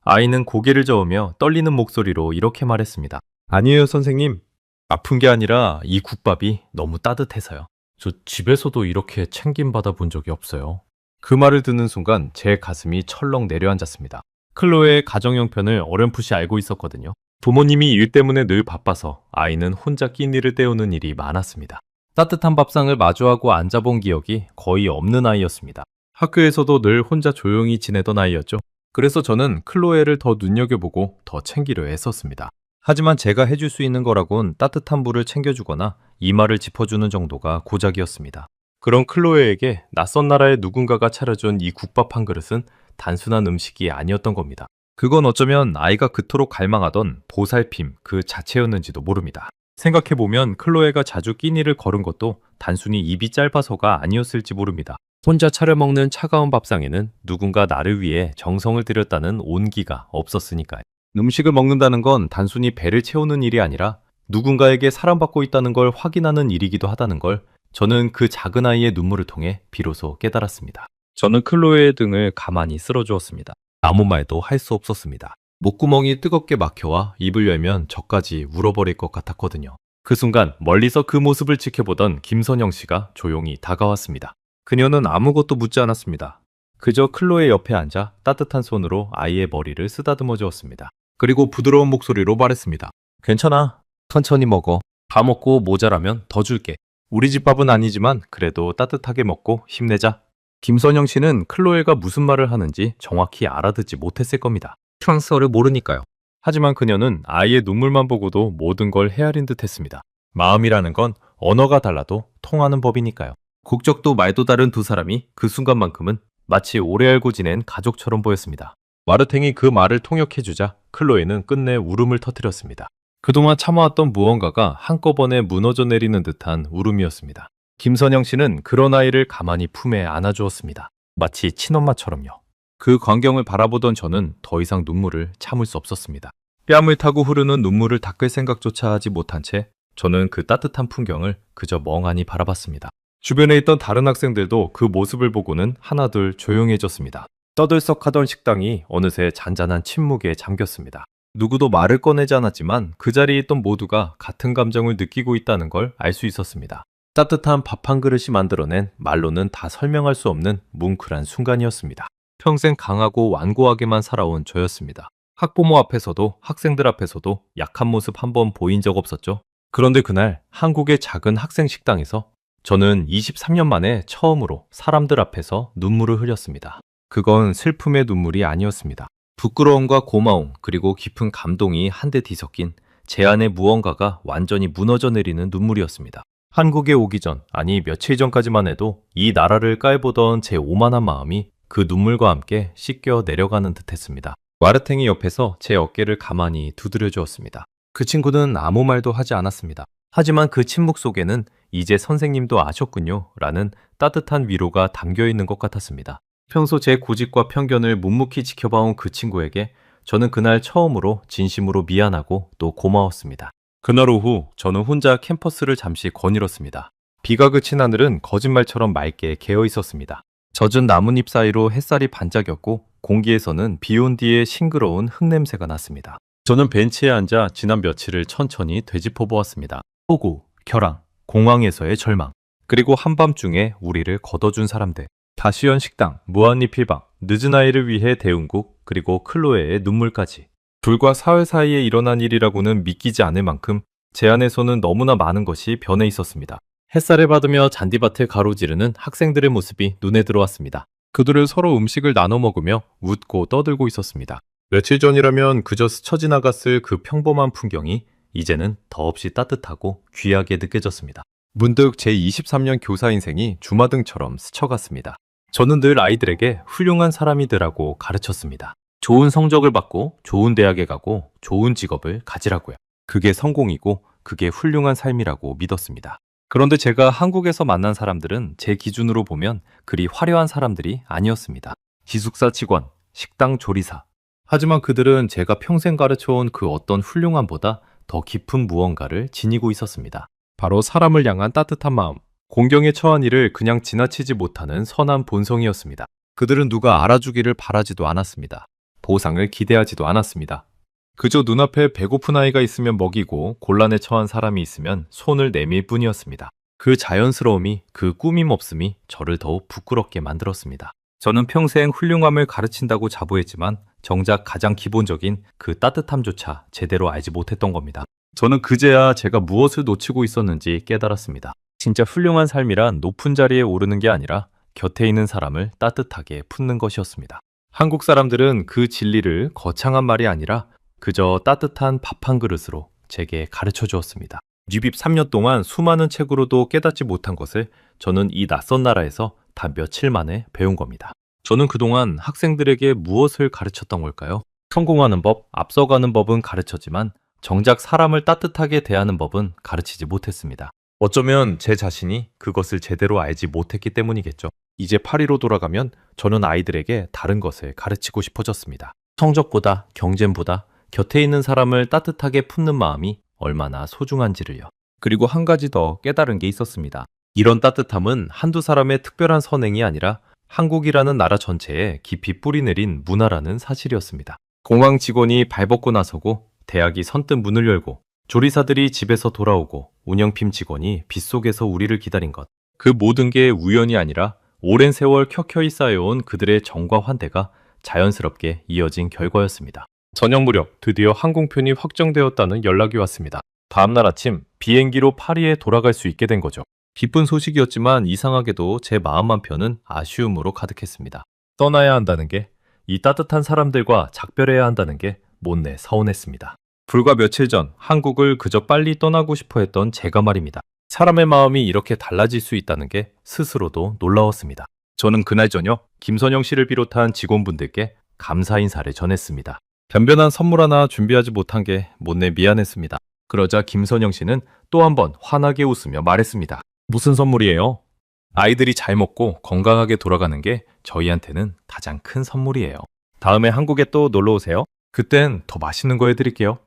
아이는 고개를 저으며 떨리는 목소리로 이렇게 말했습니다. 아니에요, 선생님. 아픈 게 아니라 이 국밥이 너무 따뜻해서요. 저 집에서도 이렇게 챙김받아 본 적이 없어요. 그 말을 듣는 순간 제 가슴이 철렁 내려앉았습니다. 클로에의 가정 형편을 어렴풋이 알고 있었거든요. 부모님이 일 때문에 늘 바빠서 아이는 혼자 끼니를 때우는 일이 많았습니다. 따뜻한 밥상을 마주하고 앉아본 기억이 거의 없는 아이였습니다. 학교에서도 늘 혼자 조용히 지내던 아이였죠. 그래서 저는 클로에를 더 눈여겨보고 더 챙기려 애썼습니다. 하지만 제가 해줄 수 있는 거라곤 따뜻한 물을 챙겨주거나 이마를 짚어주는 정도가 고작이었습니다. 그런 클로에에게 낯선 나라의 누군가가 차려준 이 국밥 한 그릇은 단순한 음식이 아니었던 겁니다. 그건 어쩌면 아이가 그토록 갈망하던 보살핌 그 자체였는지도 모릅니다. 생각해보면 클로에가 자주 끼니를 거른 것도 단순히 입이 짧아서가 아니었을지 모릅니다. 혼자 차려 먹는 차가운 밥상에는 누군가 나를 위해 정성을 들였다는 온기가 없었으니까요. 음식을 먹는다는 건 단순히 배를 채우는 일이 아니라 누군가에게 사랑받고 있다는 걸 확인하는 일이기도 하다는 걸 저는 그 작은 아이의 눈물을 통해 비로소 깨달았습니다. 저는 클로에의 등을 가만히 쓸어주었습니다. 아무 말도 할 수 없었습니다. 목구멍이 뜨겁게 막혀와 입을 열면 저까지 울어버릴 것 같았거든요. 그 순간 멀리서 그 모습을 지켜보던 김선영 씨가 조용히 다가왔습니다. 그녀는 아무것도 묻지 않았습니다. 그저 클로에 옆에 앉아 따뜻한 손으로 아이의 머리를 쓰다듬어 주었습니다. 그리고 부드러운 목소리로 말했습니다. 괜찮아. 천천히 먹어. 다 먹고 모자라면 더 줄게. 우리 집 밥은 아니지만 그래도 따뜻하게 먹고 힘내자. 김선영 씨는 클로에가 무슨 말을 하는지 정확히 알아듣지 못했을 겁니다. 프랑스어를 모르니까요. 하지만 그녀는 아이의 눈물만 보고도 모든 걸 헤아린 듯 했습니다. 마음이라는 건 언어가 달라도 통하는 법이니까요. 국적도 말도 다른 두 사람이 그 순간만큼은 마치 오래 알고 지낸 가족처럼 보였습니다. 마르탱이 그 말을 통역해주자 클로에는 끝내 울음을 터뜨렸습니다. 그동안 참아왔던 무언가가 한꺼번에 무너져 내리는 듯한 울음이었습니다. 김선영 씨는 그런 아이를 가만히 품에 안아주었습니다. 마치 친엄마처럼요. 그 광경을 바라보던 저는 더 이상 눈물을 참을 수 없었습니다. 뺨을 타고 흐르는 눈물을 닦을 생각조차 하지 못한 채 저는 그 따뜻한 풍경을 그저 멍하니 바라봤습니다. 주변에 있던 다른 학생들도 그 모습을 보고는 하나둘 조용해졌습니다. 떠들썩하던 식당이 어느새 잔잔한 침묵에 잠겼습니다. 누구도 말을 꺼내지 않았지만 그 자리에 있던 모두가 같은 감정을 느끼고 있다는 걸 알 수 있었습니다. 따뜻한 밥 한 그릇이 만들어낸 말로는 다 설명할 수 없는 뭉클한 순간이었습니다. 평생 강하고 완고하게만 살아온 저였습니다. 학부모 앞에서도 학생들 앞에서도 약한 모습 한번 보인 적 없었죠. 그런데 그날 한국의 작은 학생 식당에서 저는 23년 만에 처음으로 사람들 앞에서 눈물을 흘렸습니다. 그건 슬픔의 눈물이 아니었습니다. 부끄러움과 고마움 그리고 깊은 감동이 한데 뒤섞인 제 안의 무언가가 완전히 무너져 내리는 눈물이었습니다. 한국에 오기 전, 아니 며칠 전까지만 해도 이 나라를 깔보던 제 오만한 마음이 그 눈물과 함께 씻겨 내려가는 듯했습니다. 와르탱이 옆에서 제 어깨를 가만히 두드려 주었습니다. 그 친구는 아무 말도 하지 않았습니다. 하지만 그 침묵 속에는 이제 선생님도 아셨군요 라는 따뜻한 위로가 담겨 있는 것 같았습니다. 평소 제 고집과 편견을 묵묵히 지켜봐온 그 친구에게 저는 그날 처음으로 진심으로 미안하고 또 고마웠습니다. 그날 오후 저는 혼자 캠퍼스를 잠시 거닐었습니다. 비가 그친 하늘은 거짓말처럼 맑게 개어 있었습니다. 젖은 나뭇잎 사이로 햇살이 반짝였고 공기에서는 비 온 뒤에 싱그러운 흙냄새가 났습니다. 저는 벤치에 앉아 지난 며칠을 천천히 되짚어 보았습니다. 폭우, 결항, 공항에서의 절망, 그리고 한밤중에 우리를 걷어준 사람들, 다시연 식당, 무한리필방, 늦은 아이를 위해 대운국, 그리고 클로에의 눈물까지. 불과 사흘 사이에 일어난 일이라고는 믿기지 않을 만큼 제 안에서는 너무나 많은 것이 변해 있었습니다. 햇살을 받으며 잔디밭을 가로지르는 학생들의 모습이 눈에 들어왔습니다. 그들을 서로 음식을 나눠 먹으며 웃고 떠들고 있었습니다. 며칠 전이라면 그저 스쳐 지나갔을 그 평범한 풍경이 이제는 더없이 따뜻하고 귀하게 느껴졌습니다. 문득 제 23년 교사 인생이 주마등처럼 스쳐갔습니다. 저는 늘 아이들에게 훌륭한 사람이들하고 가르쳤습니다. 좋은 성적을 받고 좋은 대학에 가고 좋은 직업을 가지라고요. 그게 성공이고 그게 훌륭한 삶이라고 믿었습니다. 그런데 제가 한국에서 만난 사람들은 제 기준으로 보면 그리 화려한 사람들이 아니었습니다. 기숙사 직원, 식당 조리사. 하지만 그들은 제가 평생 가르쳐온 그 어떤 훌륭함보다 더 깊은 무언가를 지니고 있었습니다. 바로 사람을 향한 따뜻한 마음, 공경에 처한 일을 그냥 지나치지 못하는 선한 본성이었습니다. 그들은 누가 알아주기를 바라지도 않았습니다. 보상을 기대하지도 않았습니다. 그저 눈앞에 배고픈 아이가 있으면 먹이고 곤란에 처한 사람이 있으면 손을 내밀 뿐이었습니다. 그 자연스러움이, 그 꾸밈 없음이 저를 더욱 부끄럽게 만들었습니다. 저는 평생 훌륭함을 가르친다고 자부했지만 정작 가장 기본적인 그 따뜻함조차 제대로 알지 못했던 겁니다. 저는 그제야 제가 무엇을 놓치고 있었는지 깨달았습니다. 진짜 훌륭한 삶이란 높은 자리에 오르는 게 아니라 곁에 있는 사람을 따뜻하게 품는 것이었습니다. 한국 사람들은 그 진리를 거창한 말이 아니라 그저 따뜻한 밥 한 그릇으로 제게 가르쳐 주었습니다. 뉴빕 3년 동안 수많은 책으로도 깨닫지 못한 것을 저는 이 낯선 나라에서 단 며칠 만에 배운 겁니다. 저는 그동안 학생들에게 무엇을 가르쳤던 걸까요? 성공하는 법, 앞서가는 법은 가르쳤지만 정작 사람을 따뜻하게 대하는 법은 가르치지 못했습니다. 어쩌면 제 자신이 그것을 제대로 알지 못했기 때문이겠죠. 이제 파리로 돌아가면 저는 아이들에게 다른 것을 가르치고 싶어졌습니다. 성적보다, 경쟁보다 곁에 있는 사람을 따뜻하게 품는 마음이 얼마나 소중한지를요. 그리고 한 가지 더 깨달은 게 있었습니다. 이런 따뜻함은 한두 사람의 특별한 선행이 아니라 한국이라는 나라 전체에 깊이 뿌리내린 문화라는 사실이었습니다. 공항 직원이 발벗고 나서고 대학이 선뜻 문을 열고 조리사들이 집에서 돌아오고 운영팀 직원이 빗속에서 우리를 기다린 것. 그 모든 게 우연이 아니라 오랜 세월 켜켜이 쌓여온 그들의 정과 환대가 자연스럽게 이어진 결과였습니다. 저녁 무렵 드디어 항공편이 확정되었다는 연락이 왔습니다. 다음날 아침 비행기로 파리에 돌아갈 수 있게 된 거죠. 기쁜 소식이었지만 이상하게도 제 마음 한편은 아쉬움으로 가득했습니다. 떠나야 한다는 게, 이 따뜻한 사람들과 작별해야 한다는 게 못내 서운했습니다. 불과 며칠 전 한국을 그저 빨리 떠나고 싶어 했던 제가 말입니다. 사람의 마음이 이렇게 달라질 수 있다는 게 스스로도 놀라웠습니다. 저는 그날 저녁 김선영 씨를 비롯한 직원분들께 감사 인사를 전했습니다. 변변한 선물 하나 준비하지 못한 게 못내 미안했습니다. 그러자 김선영 씨는 또 한 번 환하게 웃으며 말했습니다. 무슨 선물이에요? 아이들이 잘 먹고 건강하게 돌아가는 게 저희한테는 가장 큰 선물이에요. 다음에 한국에 또 놀러 오세요. 그땐 더 맛있는 거 해드릴게요.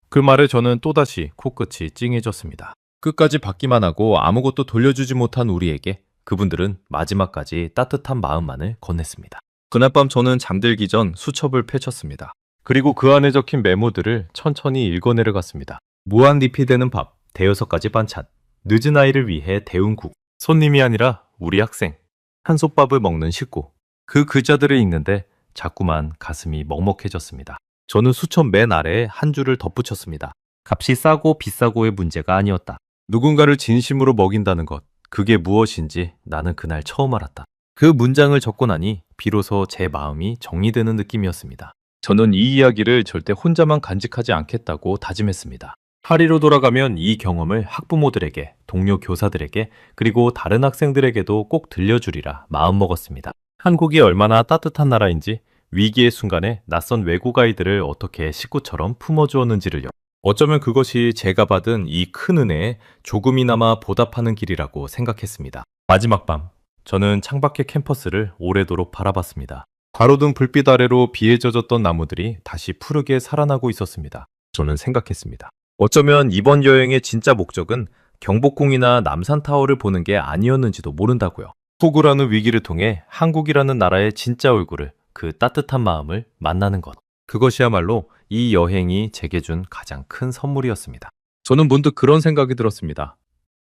그 말에 저는 또다시 코끝이 찡해졌습니다. 끝까지 받기만 하고 아무것도 돌려주지 못한 우리에게 그분들은 마지막까지 따뜻한 마음만을 건넸습니다. 그날 밤 저는 잠들기 전 수첩을 펼쳤습니다. 그리고 그 안에 적힌 메모들을 천천히 읽어내려갔습니다. 무한 리필되는 밥, 대여섯 가지 반찬, 늦은 아이를 위해 데운 국, 손님이 아니라 우리 학생, 한솥밥을 먹는 식구. 그 글자들을 읽는데 자꾸만 가슴이 먹먹해졌습니다. 저는 수첩 맨 아래에 한 줄을 덧붙였습니다. 값이 싸고 비싸고의 문제가 아니었다. 누군가를 진심으로 먹인다는 것, 그게 무엇인지 나는 그날 처음 알았다. 그 문장을 적고 나니 비로소 제 마음이 정리되는 느낌이었습니다. 저는 이 이야기를 절대 혼자만 간직하지 않겠다고 다짐했습니다. 파리로 돌아가면 이 경험을 학부모들에게, 동료 교사들에게, 그리고 다른 학생들에게도 꼭 들려주리라 마음먹었습니다. 한국이 얼마나 따뜻한 나라인지, 위기의 순간에 낯선 외국 아이들을 어떻게 식구처럼 품어주었는지를요. 어쩌면 그것이 제가 받은 이 큰 은혜에 조금이나마 보답하는 길이라고 생각했습니다. 마지막 밤, 저는 창밖의 캠퍼스를 오래도록 바라봤습니다. 가로등 불빛 아래로 비에 젖었던 나무들이 다시 푸르게 살아나고 있었습니다. 저는 생각했습니다. 어쩌면 이번 여행의 진짜 목적은 경복궁이나 남산타워를 보는 게 아니었는지도 모른다고요. 폭우라는 위기를 통해 한국이라는 나라의 진짜 얼굴을, 그 따뜻한 마음을 만나는 것. 그것이야말로 이 여행이 제게 준 가장 큰 선물이었습니다. 저는 문득 그런 생각이 들었습니다.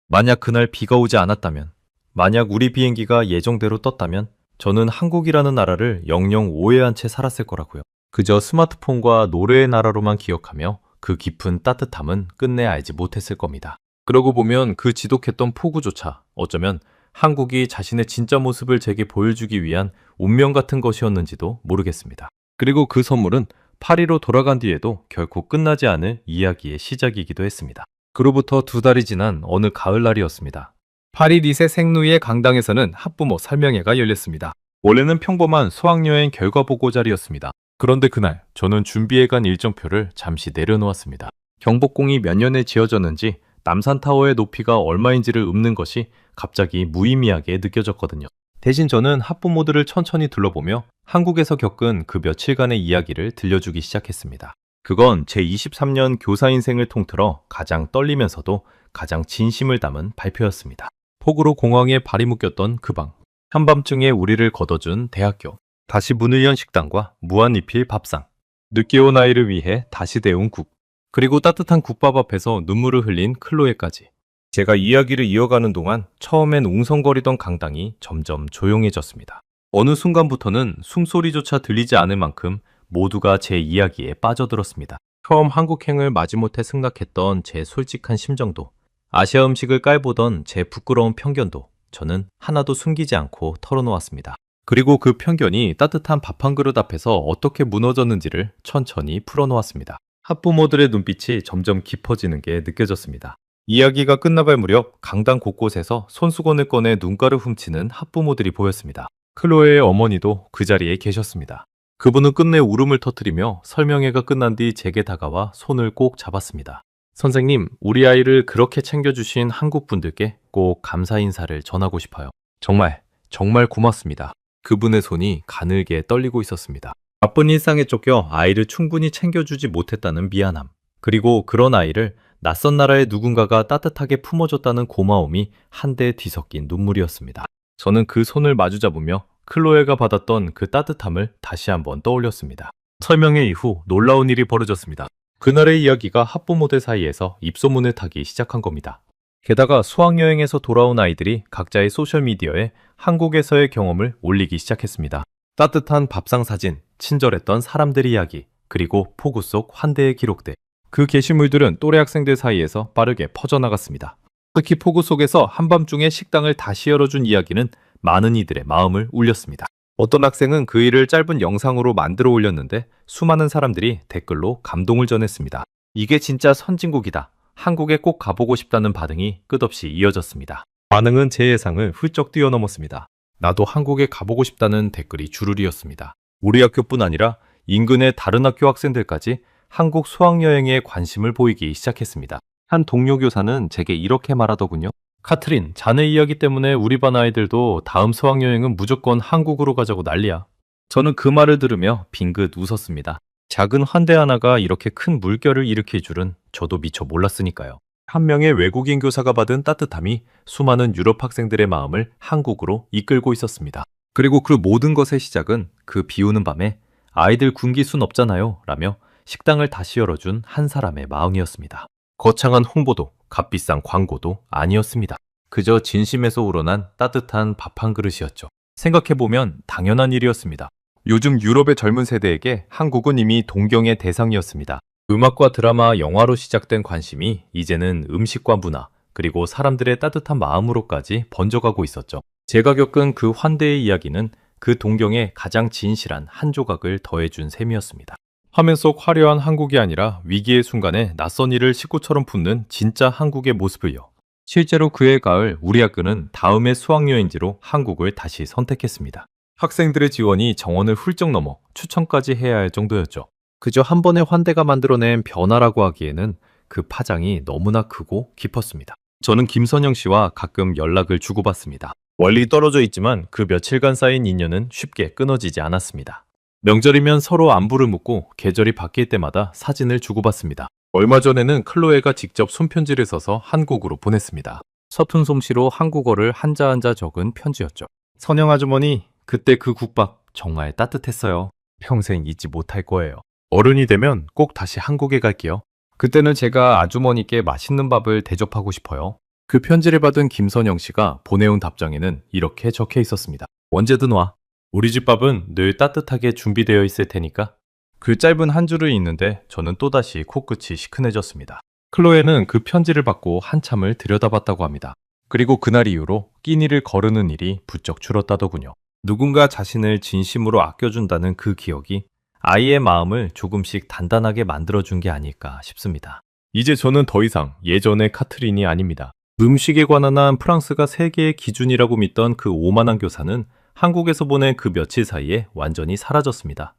만약 그날 비가 오지 않았다면, 만약 우리 비행기가 예정대로 떴다면 저는 한국이라는 나라를 영영 오해한 채 살았을 거라고요. 그저 스마트폰과 노래의 나라로만 기억하며 그 깊은 따뜻함은 끝내 알지 못했을 겁니다. 그러고 보면 그 지독했던 폭우조차 어쩌면 한국이 자신의 진짜 모습을 제게 보여주기 위한 운명 같은 것이었는지도 모르겠습니다. 그리고 그 선물은 파리로 돌아간 뒤에도 결코 끝나지 않을 이야기의 시작이기도 했습니다. 그로부터 2달이 지난 어느 가을날이었습니다. 파리 리세 생루이의 강당에서는 학부모 설명회가 열렸습니다. 원래는 평범한 수학여행 결과보고 자리였습니다. 그런데 그날 저는 준비해간 일정표를 잠시 내려놓았습니다. 경복궁이 몇 년에 지어졌는지, 남산타워의 높이가 얼마인지를 읊는 것이 갑자기 무의미하게 느껴졌거든요. 대신 저는 학부모들을 천천히 둘러보며 한국에서 겪은 그 며칠간의 이야기를 들려주기 시작했습니다. 그건 제 23년 교사 인생을 통틀어 가장 떨리면서도 가장 진심을 담은 발표였습니다. 폭우로 공항에 발이 묶였던 그 방, 한밤중에 우리를 걷어준 대학교, 다시 문을 연 식당과 무한리필 밥상, 늦게 온 아이를 위해 다시 데운 국, 그리고 따뜻한 국밥 앞에서 눈물을 흘린 클로에까지. 제가 이야기를 이어가는 동안 처음엔 웅성거리던 강당이 점점 조용해졌습니다. 어느 순간부터는 숨소리조차 들리지 않을 만큼 모두가 제 이야기에 빠져들었습니다. 처음 한국행을 마지못해 승낙했던 제 솔직한 심정도, 아시아 음식을 깔보던 제 부끄러운 편견도 저는 하나도 숨기지 않고 털어놓았습니다. 그리고 그 편견이 따뜻한 밥 한 그릇 앞에서 어떻게 무너졌는지를 천천히 풀어놓았습니다. 학부모들의 눈빛이 점점 깊어지는 게 느껴졌습니다. 이야기가 끝나갈 무렵 강당 곳곳에서 손수건을 꺼내 눈가를 훔치는 학부모들이 보였습니다. 클로에의 어머니도 그 자리에 계셨습니다. 그분은 끝내 울음을 터뜨리며 설명회가 끝난 뒤 제게 다가와 손을 꼭 잡았습니다. 선생님, 우리 아이를 그렇게 챙겨주신 한국 분들께 꼭 감사 인사를 전하고 싶어요. 정말 고맙습니다. 그분의 손이 가늘게 떨리고 있었습니다. 바쁜 일상에 쫓겨 아이를 충분히 챙겨주지 못했다는 미안함, 그리고 그런 아이를 낯선 나라의 누군가가 따뜻하게 품어줬다는 고마움이 한데 뒤섞인 눈물이었습니다. 저는 그 손을 마주잡으며 클로에가 받았던 그 따뜻함을 다시 한번 떠올렸습니다. 설명회 이후 놀라운 일이 벌어졌습니다. 그날의 이야기가 학부모들 사이에서 입소문을 타기 시작한 겁니다. 게다가 수학여행에서 돌아온 아이들이 각자의 소셜미디어에 한국에서의 경험을 올리기 시작했습니다. 따뜻한 밥상 사진, 친절했던 사람들 이야기, 그리고 폭우 속 환대의 기록들. 그 게시물들은 또래 학생들 사이에서 빠르게 퍼져나갔습니다. 특히 폭우 속에서 한밤중에 식당을 다시 열어준 이야기는 많은 이들의 마음을 울렸습니다. 어떤 학생은 그 일을 짧은 영상으로 만들어 올렸는데 수많은 사람들이 댓글로 감동을 전했습니다. 이게 진짜 선진국이다. 한국에 꼭 가보고 싶다는 반응이 끝없이 이어졌습니다. 반응은 제 예상을 훌쩍 뛰어넘었습니다. 나도 한국에 가보고 싶다는 댓글이 주르리였습니다. 우리 학교뿐 아니라 인근의 다른 학교 학생들까지 한국 수학여행에 관심을 보이기 시작했습니다. 한 동료 교사는 제게 이렇게 말하더군요. 카트린, 자네 이야기 때문에 우리 반 아이들도 다음 수학여행은 무조건 한국으로 가자고 난리야. 저는 그 말을 들으며 빙긋 웃었습니다. 작은 환대 하나가 이렇게 큰 물결을 일으킬 줄은 저도 미처 몰랐으니까요. 한 명의 외국인 교사가 받은 따뜻함이 수많은 유럽 학생들의 마음을 한국으로 이끌고 있었습니다. 그리고 그 모든 것의 시작은 그 비 오는 밤에 아이들 굶길 순 없잖아요 라며 식당을 다시 열어준 한 사람의 마음이었습니다. 거창한 홍보도 값비싼 광고도 아니었습니다. 그저 진심에서 우러난 따뜻한 밥 한 그릇이었죠. 생각해보면 당연한 일이었습니다. 요즘 유럽의 젊은 세대에게 한국은 이미 동경의 대상이었습니다. 음악과 드라마, 영화로 시작된 관심이 이제는 음식과 문화, 그리고 사람들의 따뜻한 마음으로까지 번져가고 있었죠. 제가 겪은 그 환대의 이야기는 그 동경에 가장 진실한 한 조각을 더해준 셈이었습니다. 화면 속 화려한 한국이 아니라 위기의 순간에 낯선 일을 식구처럼 품는 진짜 한국의 모습을요. 실제로 그해 가을 우리 학교는 다음의 수학여행지로 한국을 다시 선택했습니다. 학생들의 지원이 정원을 훌쩍 넘어 추천까지 해야 할 정도였죠. 그저 한 번의 환대가 만들어낸 변화라고 하기에는 그 파장이 너무나 크고 깊었습니다. 저는 김선영 씨와 가끔 연락을 주고받습니다. 멀리 떨어져 있지만 그 며칠간 쌓인 인연은 쉽게 끊어지지 않았습니다. 명절이면 서로 안부를 묻고 계절이 바뀔 때마다 사진을 주고받습니다. 얼마 전에는 클로에가 직접 손편지를 써서 한국으로 보냈습니다. 서툰 솜씨로 한국어를 한자 한자 적은 편지였죠. 선영 아주머니, 그때 그 국밥 정말 따뜻했어요. 평생 잊지 못할 거예요. 어른이 되면 꼭 다시 한국에 갈게요. 그때는 제가 아주머니께 맛있는 밥을 대접하고 싶어요. 그 편지를 받은 김선영 씨가 보내온 답장에는 이렇게 적혀 있었습니다. 언제든 와. 우리 집 밥은 늘 따뜻하게 준비되어 있을 테니까. 그 짧은 한 줄을 읽는데 저는 또다시 코끝이 시큰해졌습니다. 클로에는 그 편지를 받고 한참을 들여다봤다고 합니다. 그리고 그날 이후로 끼니를 거르는 일이 부쩍 줄었다더군요. 누군가 자신을 진심으로 아껴준다는 그 기억이 아이의 마음을 조금씩 단단하게 만들어준 게 아닐까 싶습니다. 이제 저는 더 이상 예전의 카트린이 아닙니다. 음식에 관한 한 프랑스가 세계의 기준이라고 믿던 그 오만한 교사는 한국에서 보낸 그 며칠 사이에 완전히 사라졌습니다.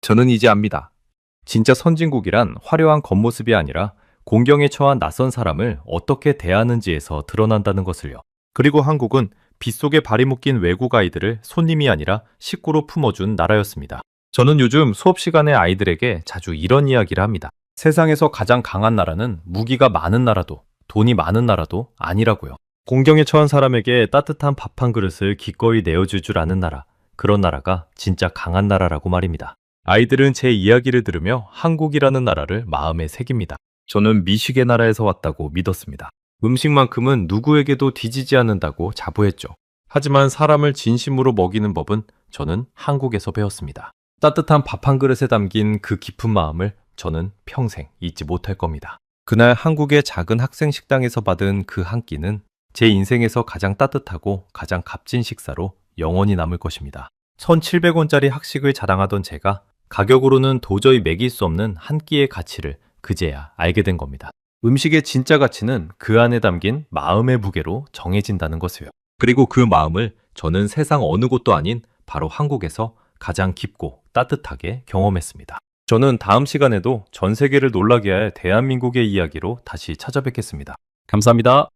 저는 이제 압니다. 진짜 선진국이란 화려한 겉모습이 아니라 공경에 처한 낯선 사람을 어떻게 대하는지에서 드러난다는 것을요. 그리고 한국은 빗속에 발이 묶인 외국 아이들을 손님이 아니라 식구로 품어준 나라였습니다. 저는 요즘 수업 시간에 아이들에게 자주 이런 이야기를 합니다. 세상에서 가장 강한 나라는 무기가 많은 나라도 돈이 많은 나라도 아니라고요. 공경에 처한 사람에게 따뜻한 밥 한 그릇을 기꺼이 내어줄 줄 아는 나라, 그런 나라가 진짜 강한 나라라고 말입니다. 아이들은 제 이야기를 들으며 한국이라는 나라를 마음에 새깁니다. 저는 미식의 나라에서 왔다고 믿었습니다. 음식만큼은 누구에게도 뒤지지 않는다고 자부했죠. 하지만 사람을 진심으로 먹이는 법은 저는 한국에서 배웠습니다. 따뜻한 밥 한 그릇에 담긴 그 깊은 마음을 저는 평생 잊지 못할 겁니다. 그날 한국의 작은 학생 식당에서 받은 그 한 끼는 제 인생에서 가장 따뜻하고 가장 값진 식사로 영원히 남을 것입니다. 1,700원짜리 학식을 자랑하던 제가 가격으로는 도저히 매길 수 없는 한 끼의 가치를 그제야 알게 된 겁니다. 음식의 진짜 가치는 그 안에 담긴 마음의 무게로 정해진다는 것을요. 그리고 그 마음을 저는 세상 어느 곳도 아닌 바로 한국에서 가장 깊고 따뜻하게 경험했습니다. 저는 다음 시간에도 전 세계를 놀라게 할 대한민국의 이야기로 다시 찾아뵙겠습니다. 감사합니다.